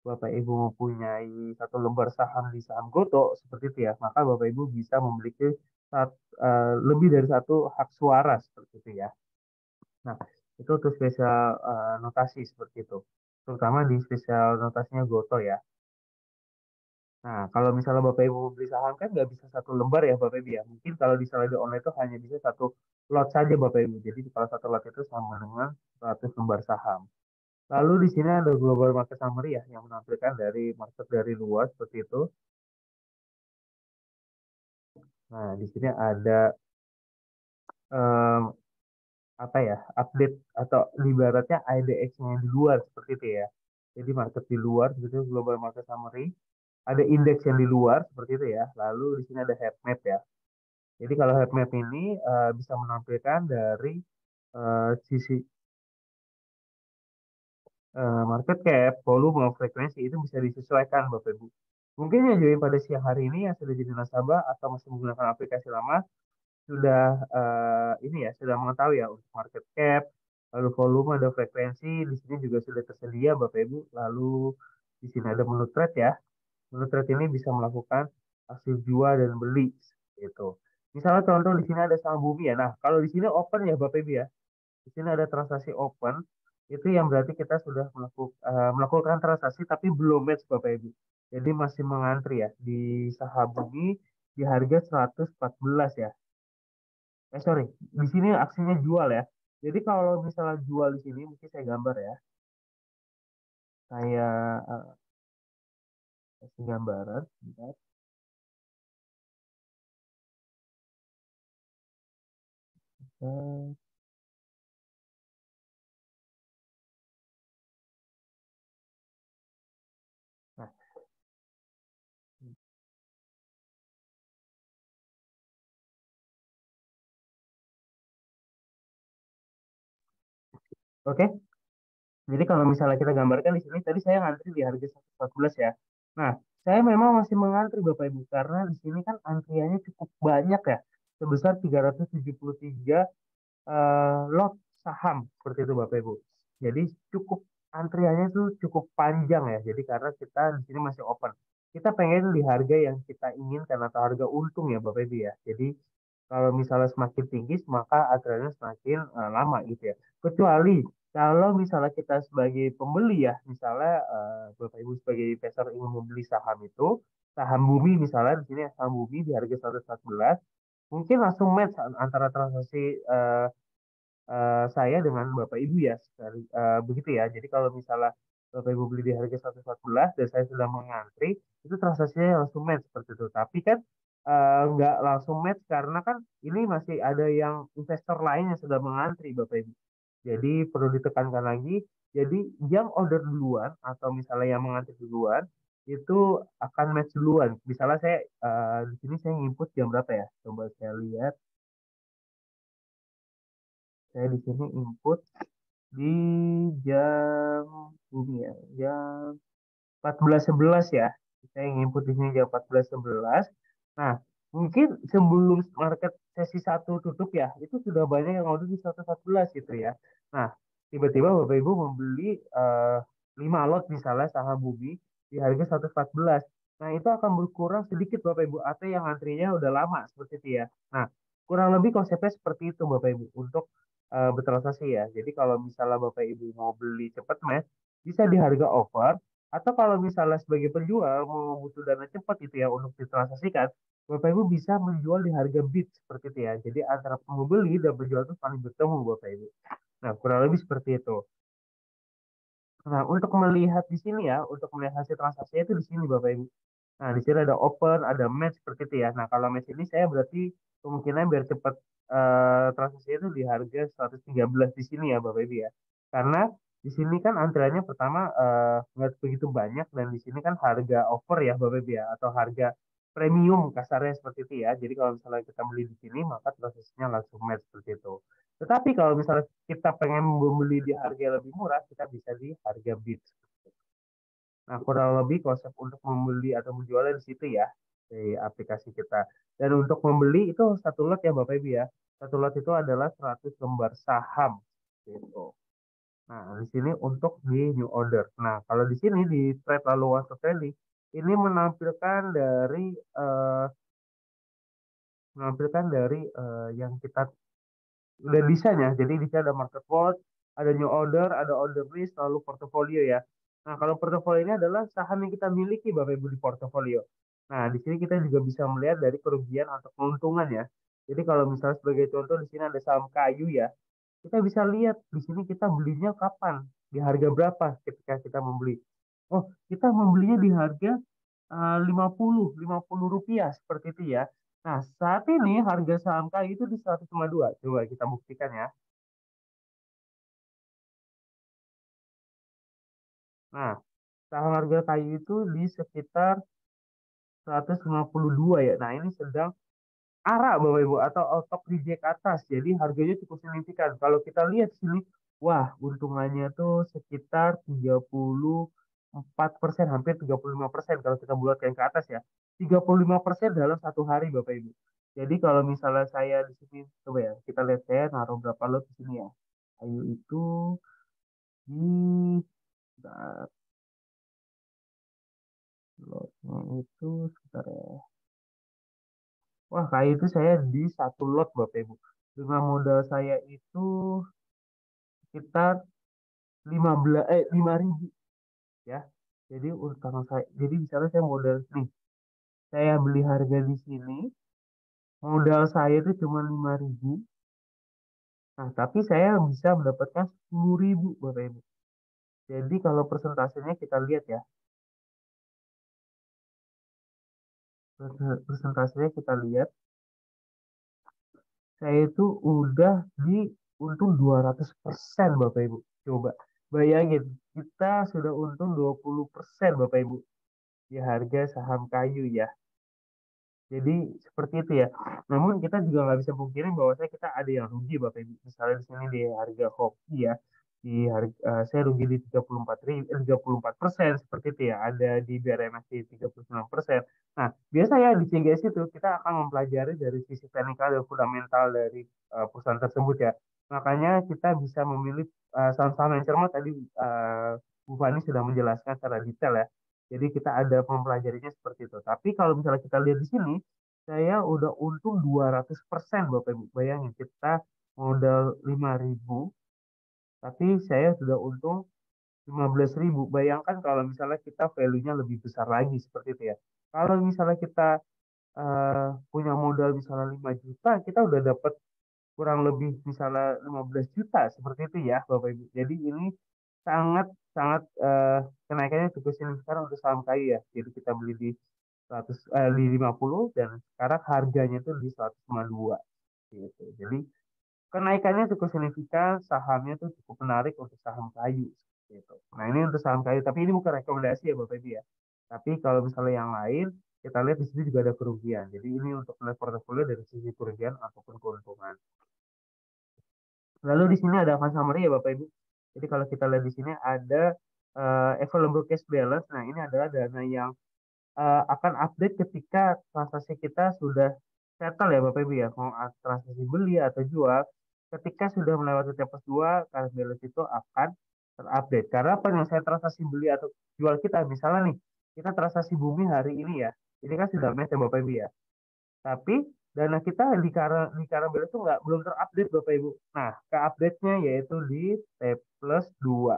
Bapak Ibu mempunyai satu lembar saham di saham Goto seperti itu ya, maka Bapak Ibu bisa memiliki lebih dari satu hak suara seperti itu ya. Nah, itu untuk spesial notasi seperti itu. Terutama di spesial notasinya Goto ya. Nah, kalau misalnya Bapak Ibu beli saham kan nggak bisa satu lembar ya Bapak Ibu ya. Mungkin kalau di saldo online itu hanya bisa satu lot saja Bapak Ibu. Jadi kalau satu lot itu sama dengan 100 lembar saham. Lalu di sini ada global market summary ya yang menampilkan dari market dari luar seperti itu. Nah, di sini ada em, apa ya update atau ibaratnya IDX-nya di luar seperti itu ya. Jadi market di luar gitu global market summary. Ada indeks yang di luar seperti itu ya. Lalu di sini ada heat map ya. Jadi kalau heat map ini bisa menampilkan dari sisi market cap, volume, frekuensi itu bisa disesuaikan Bapak Ibu. Mungkin yang join pada siang hari ini yang sudah jadi nasabah atau masih menggunakan aplikasi lama sudah ini ya sudah mengetahui ya untuk market cap, lalu volume ada frekuensi di sini juga sudah tersedia Bapak Ibu. Lalu di sini ada menu trade ya. Menu trade ini bisa melakukan aksi jual dan beli itu. Misalnya contoh di sini ada saham bumi ya. Nah, kalau di sini open ya Bapak Ibu ya. Di sini ada transaksi open. itu yang berarti kita sudah melakukan transaksi tapi belum match Bapak Ibu. Jadi masih mengantri ya di saham bumi di harga 114 ya. Sorry, di sini aksinya jual ya. Jadi kalau misalnya jual di sini, mungkin saya gambar ya. Saya kasih gambaran. Bentar. Eh, Nah, oke. Jadi kalau misalnya kita gambarkan di sini, tadi saya ngantri di harga 114 ya. Nah, saya memang masih mengantri Bapak Ibu karena di sini kan antriannya cukup banyak ya, sebesar 373 lot saham seperti itu Bapak Ibu. Jadi cukup antriannya tuh cukup panjang ya. Jadi karena kita di sini masih open. Kita pengen di harga yang kita inginkan atau harga untung ya Bapak Ibu ya. Jadi kalau misalnya semakin tinggi maka antriannya semakin lama gitu ya. Kecuali kalau misalnya kita sebagai pembeli ya, misalnya Bapak Ibu sebagai investor ingin membeli saham itu, saham bumi misalnya di sini saham bumi di harga 114, mungkin langsung match antara transaksi saya dengan Bapak Ibu ya begitu ya. Jadi kalau misalnya Bapak Ibu beli di harga 114 dan saya sudah mengantri, itu transaksinya langsung match seperti itu. Tapi kan nggak langsung match karena kan ini masih ada yang investor lain yang sudah mengantri Bapak Ibu. Jadi perlu ditekankan lagi. Jadi yang order duluan atau misalnya yang mengantri duluan itu akan match duluan. Misalnya saya di sini saya input jam berapa ya? Coba saya lihat. Saya di sini input di jam bumi ya, jam 14.11 ya. Saya input di sini jam 14.11. Nah, mungkin sebelum market sesi satu tutup ya, itu sudah banyak yang order di 114 gitu ya. Nah, tiba-tiba Bapak Ibu membeli 5 lot misalnya saham bumi di harga 114. Nah, itu akan berkurang sedikit Bapak Ibu atau yang antrinya udah lama seperti itu ya. Nah, kurang lebih konsepnya seperti itu Bapak Ibu untuk bertransaksi ya. Jadi kalau misalnya Bapak Ibu mau beli cepat mas, bisa di harga over atau kalau misalnya sebagai penjual mau butuh dana cepat itu ya untuk ditransaksikan, Bapak Ibu bisa menjual di harga bid seperti itu ya. Jadi antara pembeli dan penjual itu saling bertemu Bapak Ibu. Nah, kurang lebih seperti itu. Nah, untuk melihat di sini ya, untuk melihat hasil transaksinya itu di sini Bapak Ibu. Nah, di sini ada open, ada match seperti itu ya. Nah, kalau match ini saya berarti kemungkinan biar cepat transaksinya itu di harga 113 di sini ya Bapak Ibu ya. Karena di sini kan antriannya pertama nggak begitu banyak dan di sini kan harga over ya Bapak Ibu ya atau harga premium kasarnya seperti itu ya. Jadi kalau misalnya kita beli di sini maka transaksinya langsung match seperti itu. Tetapi kalau misalnya kita pengen membeli di harga yang lebih murah, kita bisa di harga bid. Nah, kurang lebih konsep untuk membeli atau menjual di situ ya, di aplikasi kita. Dan untuk membeli itu satu lot ya Bapak Ibu ya. Satu lot itu adalah 100 lembar saham. Gitu. Nah, di sini untuk di new order. Nah, kalau di sini di trade lalu masuk trading, ini eh, menampilkan dari yang kita udah desain ya. Jadi di sini ada market watch, ada new order, ada order list, lalu portofolio ya. Nah, kalau portofolio ini adalah saham yang kita miliki Bapak Ibu di portofolio. Nah, di sini kita juga bisa melihat dari kerugian atau keuntungan ya. Jadi kalau misalnya sebagai contoh di sini ada saham kayu ya, kita bisa lihat di sini kita belinya kapan, di harga berapa ketika kita membeli. Oh, kita membelinya di harga 50 rupiah seperti itu ya. Nah, saat ini harga saham kayu itu di 100,2. Coba kita buktikan ya. Nah, saham harga kayu itu di sekitar 152 ya. Nah, ini sedang arah Bapak Ibu atau otok reject atas. Jadi harganya cukup signifikan. Kalau kita lihat sini, wah, untungannya tuh sekitar 34%, hampir 35% kalau kita bulatkan ke atas ya. 35% dalam satu hari Bapak Ibu. Jadi kalau misalnya saya di sini, coba ya, kita lihat saya naruh berapa lot di sini ya. Kayu itu di bentar, lotnya itu sekitar ya. Wah, kayu itu saya di satu lot Bapak Ibu. Dengan modal saya itu sekitar 5.000 ya. Jadi kalau saya, jadi misalnya saya modal nih, saya beli harga di sini, modal saya itu cuma 5.000. Nah, tapi saya bisa mendapatkan 10.000, Bapak Ibu. Jadi kalau persentasenya kita lihat ya, persentasenya kita lihat, saya itu udah di untung 200% Bapak Ibu. Coba bayangin, kita sudah untung 20% Bapak Ibu di harga saham kayu ya. Jadi seperti itu ya. Namun kita juga nggak bisa pungkiri bahwa kita ada yang rugi Bapak Ibu. Misalnya di sini di harga hoki ya, di harga saya rugi di 34% seperti itu ya. Ada di BRMS di 39%. Nah, biasanya di CGS itu kita akan mempelajari dari sisi teknikal dan fundamental dari perusahaan tersebut ya. Makanya kita bisa memilih saham-saham yang cermat tadi Bu Fani sudah menjelaskan secara detail ya. Jadi kita ada mempelajarinya seperti itu. Tapi kalau misalnya kita lihat di sini, saya udah untung 200% Bapak Ibu. Bayangin kita modal 5.000, tapi saya sudah untung 15.000. Bayangkan kalau misalnya kita value-nya lebih besar lagi seperti itu ya. Kalau misalnya kita punya modal misalnya 5 juta, kita udah dapat kurang lebih misalnya 15 juta seperti itu ya Bapak Ibu. Jadi ini sangat sangat kenaikannya cukup signifikan untuk saham kayu ya. Jadi kita beli di 50 dan sekarang harganya itu di 100,2 gitu. Jadi kenaikannya cukup signifikan, sahamnya tuh cukup menarik untuk saham kayu gitu. Nah, ini untuk saham kayu, tapi ini bukan rekomendasi ya Bapak Ibu ya. Tapi kalau misalnya yang lain, kita lihat di sini juga ada kerugian. Jadi ini untuk melihat portofolio dari sisi kerugian ataupun keuntungan. Lalu di sini ada fund summary ya Bapak Ibu. Jadi kalau kita lihat di sini ada available cash balance. Nah, ini adalah dana yang akan update ketika transaksi kita sudah settle ya Bapak Ibu ya. Mau transaksi beli atau jual, ketika sudah melewati T+2, cash balance itu akan terupdate. Karena penyelesaian transaksi beli atau jual kita, misalnya nih, kita transaksi bumi hari ini ya, ini kan sudah match ya Bapak Ibu ya. Tapi dana kita di current balance itu belum terupdate Bapak Ibu. Nah, ke update-nya yaitu di T+2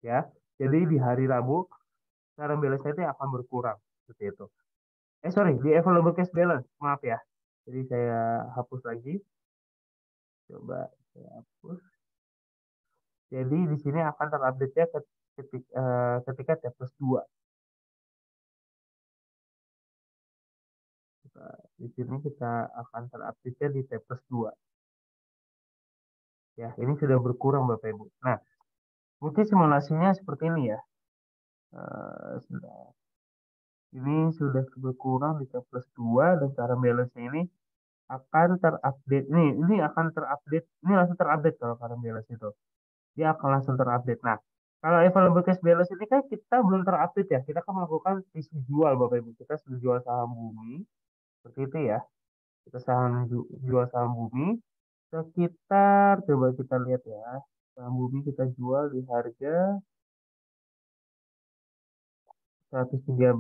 ya. Jadi di hari Rabu current balance itu akan berkurang seperti itu. Sorry, di available cash balance, maaf ya. Jadi saya hapus lagi, coba saya hapus. Jadi di sini akan terupdate-nya ketika T+2. Di sini kita akan terupdate-nya di T+2. Ya, ini sudah berkurang Bapak Ibu. Nah, mungkin simulasinya seperti ini ya. Ini sudah berkurang di T+2 dan cara balance ini akan terupdate. Ini akan terupdate. Ini langsung terupdate kalau cara balance itu. Dia akan langsung terupdate. Nah, kalau available cash balance ini kan kita belum terupdate ya. Kita kan melakukan isi jual Bapak Ibu. Kita sudah jual saham bumi. Seperti itu ya. Kita jual saham bumi. Sekitar, coba kita lihat ya. Saham bumi kita jual di harga 113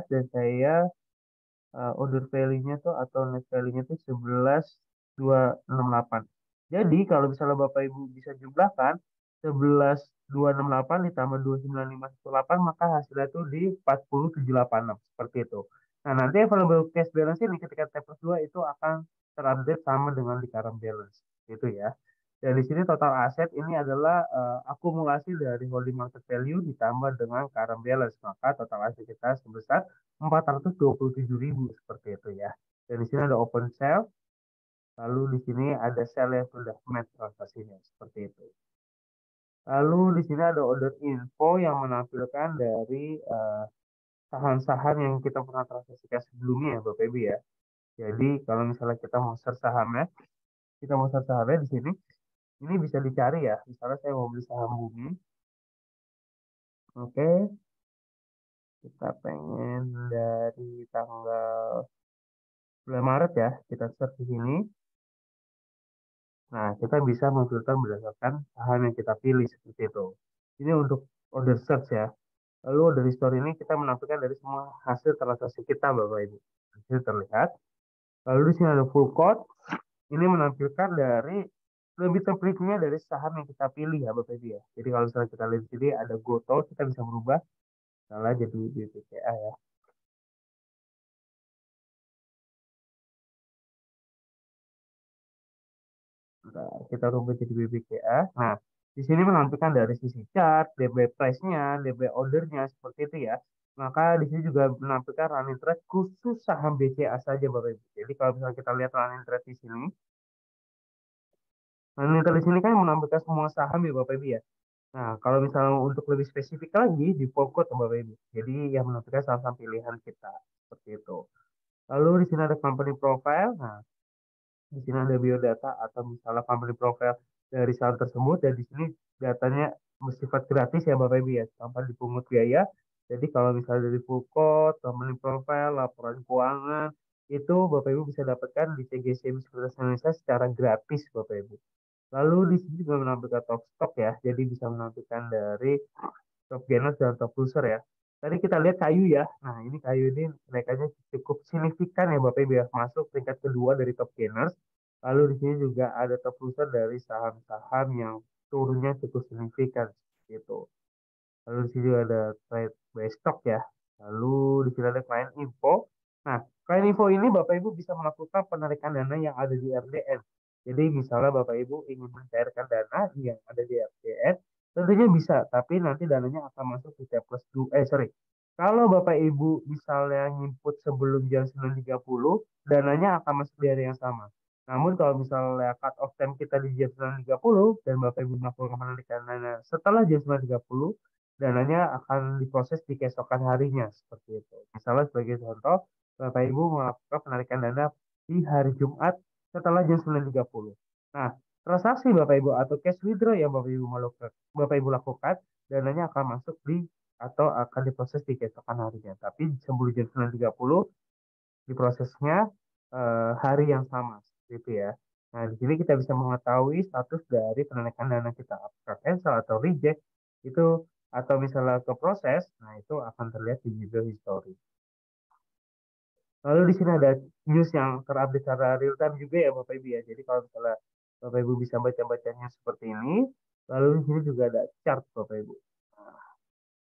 dan saya order value-nya tuh atau net value-nya tuh 11.268. Jadi kalau misalnya Bapak Ibu bisa jumlahkan 11.268 ditambah 29.518 maka hasilnya tuh di 40.786 seperti itu. Nah, nanti available cash balance ini ketika T+2 itu akan terupdate sama dengan di current balance. Itu ya. Dan di sini total aset ini adalah akumulasi dari holding market value ditambah dengan current balance. Maka total aset kita sebesar 427.000 seperti itu ya. Dan di sini ada open sale, lalu di sini ada sell yang sudah match transaksinya seperti itu. Lalu di sini ada order info yang menampilkan dari saham-saham yang kita pernah transaksikan sebelumnya ya Bapak Ibu ya. Jadi kalau misalnya kita mau search sahamnya, di sini, ini bisa dicari ya. Misalnya saya mau beli saham bumi, oke, kita pengen dari tanggal 9 Maret ya, kita search di sini. Nah, kita bisa memfilter berdasarkan saham yang kita pilih seperti itu. Ini untuk order search ya. Lalu dari store ini kita menampilkan dari semua hasil transaksi kita, Bapak Ibu. Hasil terlihat. Lalu di sini ada full quote. Ini menampilkan dari lebih terpilihnya dari saham yang kita pilih ya Bapak Ibu ya. Jadi kalau misalnya kita lihat di sini ada Goto, kita bisa merubah salah jadi BBCA ya. Nah, kita rubah jadi BBCA. Nah, di sini menampilkan dari sisi chart, DB price-nya, DB order-nya seperti itu ya. Maka di sini juga menampilkan running trade khusus saham BCA saja Bapak Ibu. Jadi kalau misalnya kita lihat running trade di sini, running trade di sini kan menampilkan semua saham ya Bapak Ibu ya. Nah, kalau misalnya untuk lebih spesifik lagi di Pokot Bapak Ibu. Jadi yang menampilkan saham-saham pilihan kita seperti itu. Lalu di sini ada company profile. Nah, di sini ada biodata atau misalnya company profile dari saham tersebut dan di sini datanya bersifat gratis ya Bapak Ibu ya, tanpa dipungut biaya. Jadi kalau misalnya dari Pokot, company profile, laporan keuangan itu Bapak Ibu bisa dapatkan di CGC Sekuritas Indonesia secara gratis Bapak Ibu. Lalu di sini juga menampilkan top stock ya, jadi bisa menampilkan dari top gainers dan top loser ya. Tadi kita lihat kayu ya, nah ini kayu ini naiknya cukup signifikan ya Bapak Ibu ya, masuk peringkat kedua dari top gainers. Lalu di sini juga ada top loser dari saham-saham yang turunnya cukup signifikan gitu. Lalu di sini juga ada trade by stock ya. Lalu di sini ada client info. Nah, client info ini Bapak Ibu bisa melakukan penarikan dana yang ada di RDN. Jadi misalnya Bapak Ibu ingin mencairkan dana yang ada di RDN, tentunya bisa, tapi nanti dananya akan masuk di T plus 2, sorry. Kalau Bapak Ibu misalnya input sebelum jam 9.30, dananya akan masuk di hari yang sama. Namun kalau misalnya cut off time kita di jam 9.30 dan Bapak Ibu melakukan penarikan dana setelah jam 9.30, dananya akan diproses di keesokan harinya seperti itu. Misalnya sebagai contoh, Bapak Ibu melakukan penarikan dana di hari Jumat setelah jam 9.30. Nah, transaksi Bapak Ibu atau cash withdraw yang Bapak Ibu lakukan, dananya akan masuk di atau akan diproses di keesokan harinya. Tapi sebelum jam 9.30 diprosesnya hari yang sama seperti itu ya. Nah, di sini kita bisa mengetahui status dari penarikan dana kita apakah cancel atau reject itu atau misalnya ke proses, nah itu akan terlihat di video history. Lalu di sini ada news yang terupdate secara real time juga ya Bapak Ibu ya. Jadi kalau misalnya Bapak Ibu bisa baca-bacanya seperti ini, lalu di sini juga ada chart Bapak Ibu. Nah,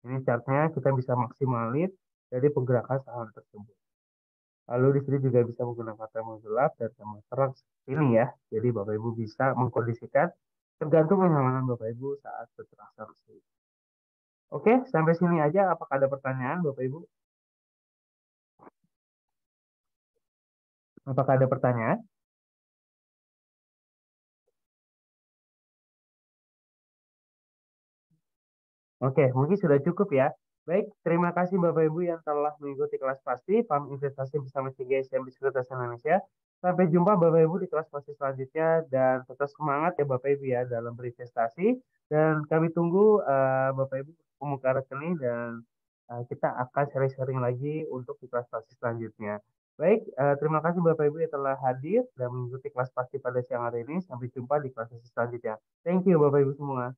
ini chartnya kita bisa maksimalin dari pergerakan saham tersebut. Lalu di sini juga bisa menggunakan tema gelap dan tema terang seperti ini ya. Jadi Bapak Ibu bisa mengkondisikan tergantung kenyamanan Bapak Ibu saat bertransaksi. Oke, sampai sini aja. Apakah ada pertanyaan Bapak Ibu? Apakah ada pertanyaan? Oke, mungkin sudah cukup ya. Baik, terima kasih Bapak Ibu yang telah mengikuti kelas pasti Paham Investasi bersama CGSM di Sekuritas Indonesia. Sampai jumpa Bapak Ibu di kelas pasti selanjutnya dan tetap semangat ya Bapak Ibu ya dalam berinvestasi. Dan kami tunggu Bapak Ibu membuka rekening dan kita akan sharing-sharing lagi untuk di kelas pasti selanjutnya. Baik, terima kasih Bapak Ibu yang telah hadir dan mengikuti kelas pasti pada siang hari ini. Sampai jumpa di kelas pasti selanjutnya. Thank you Bapak Ibu semua.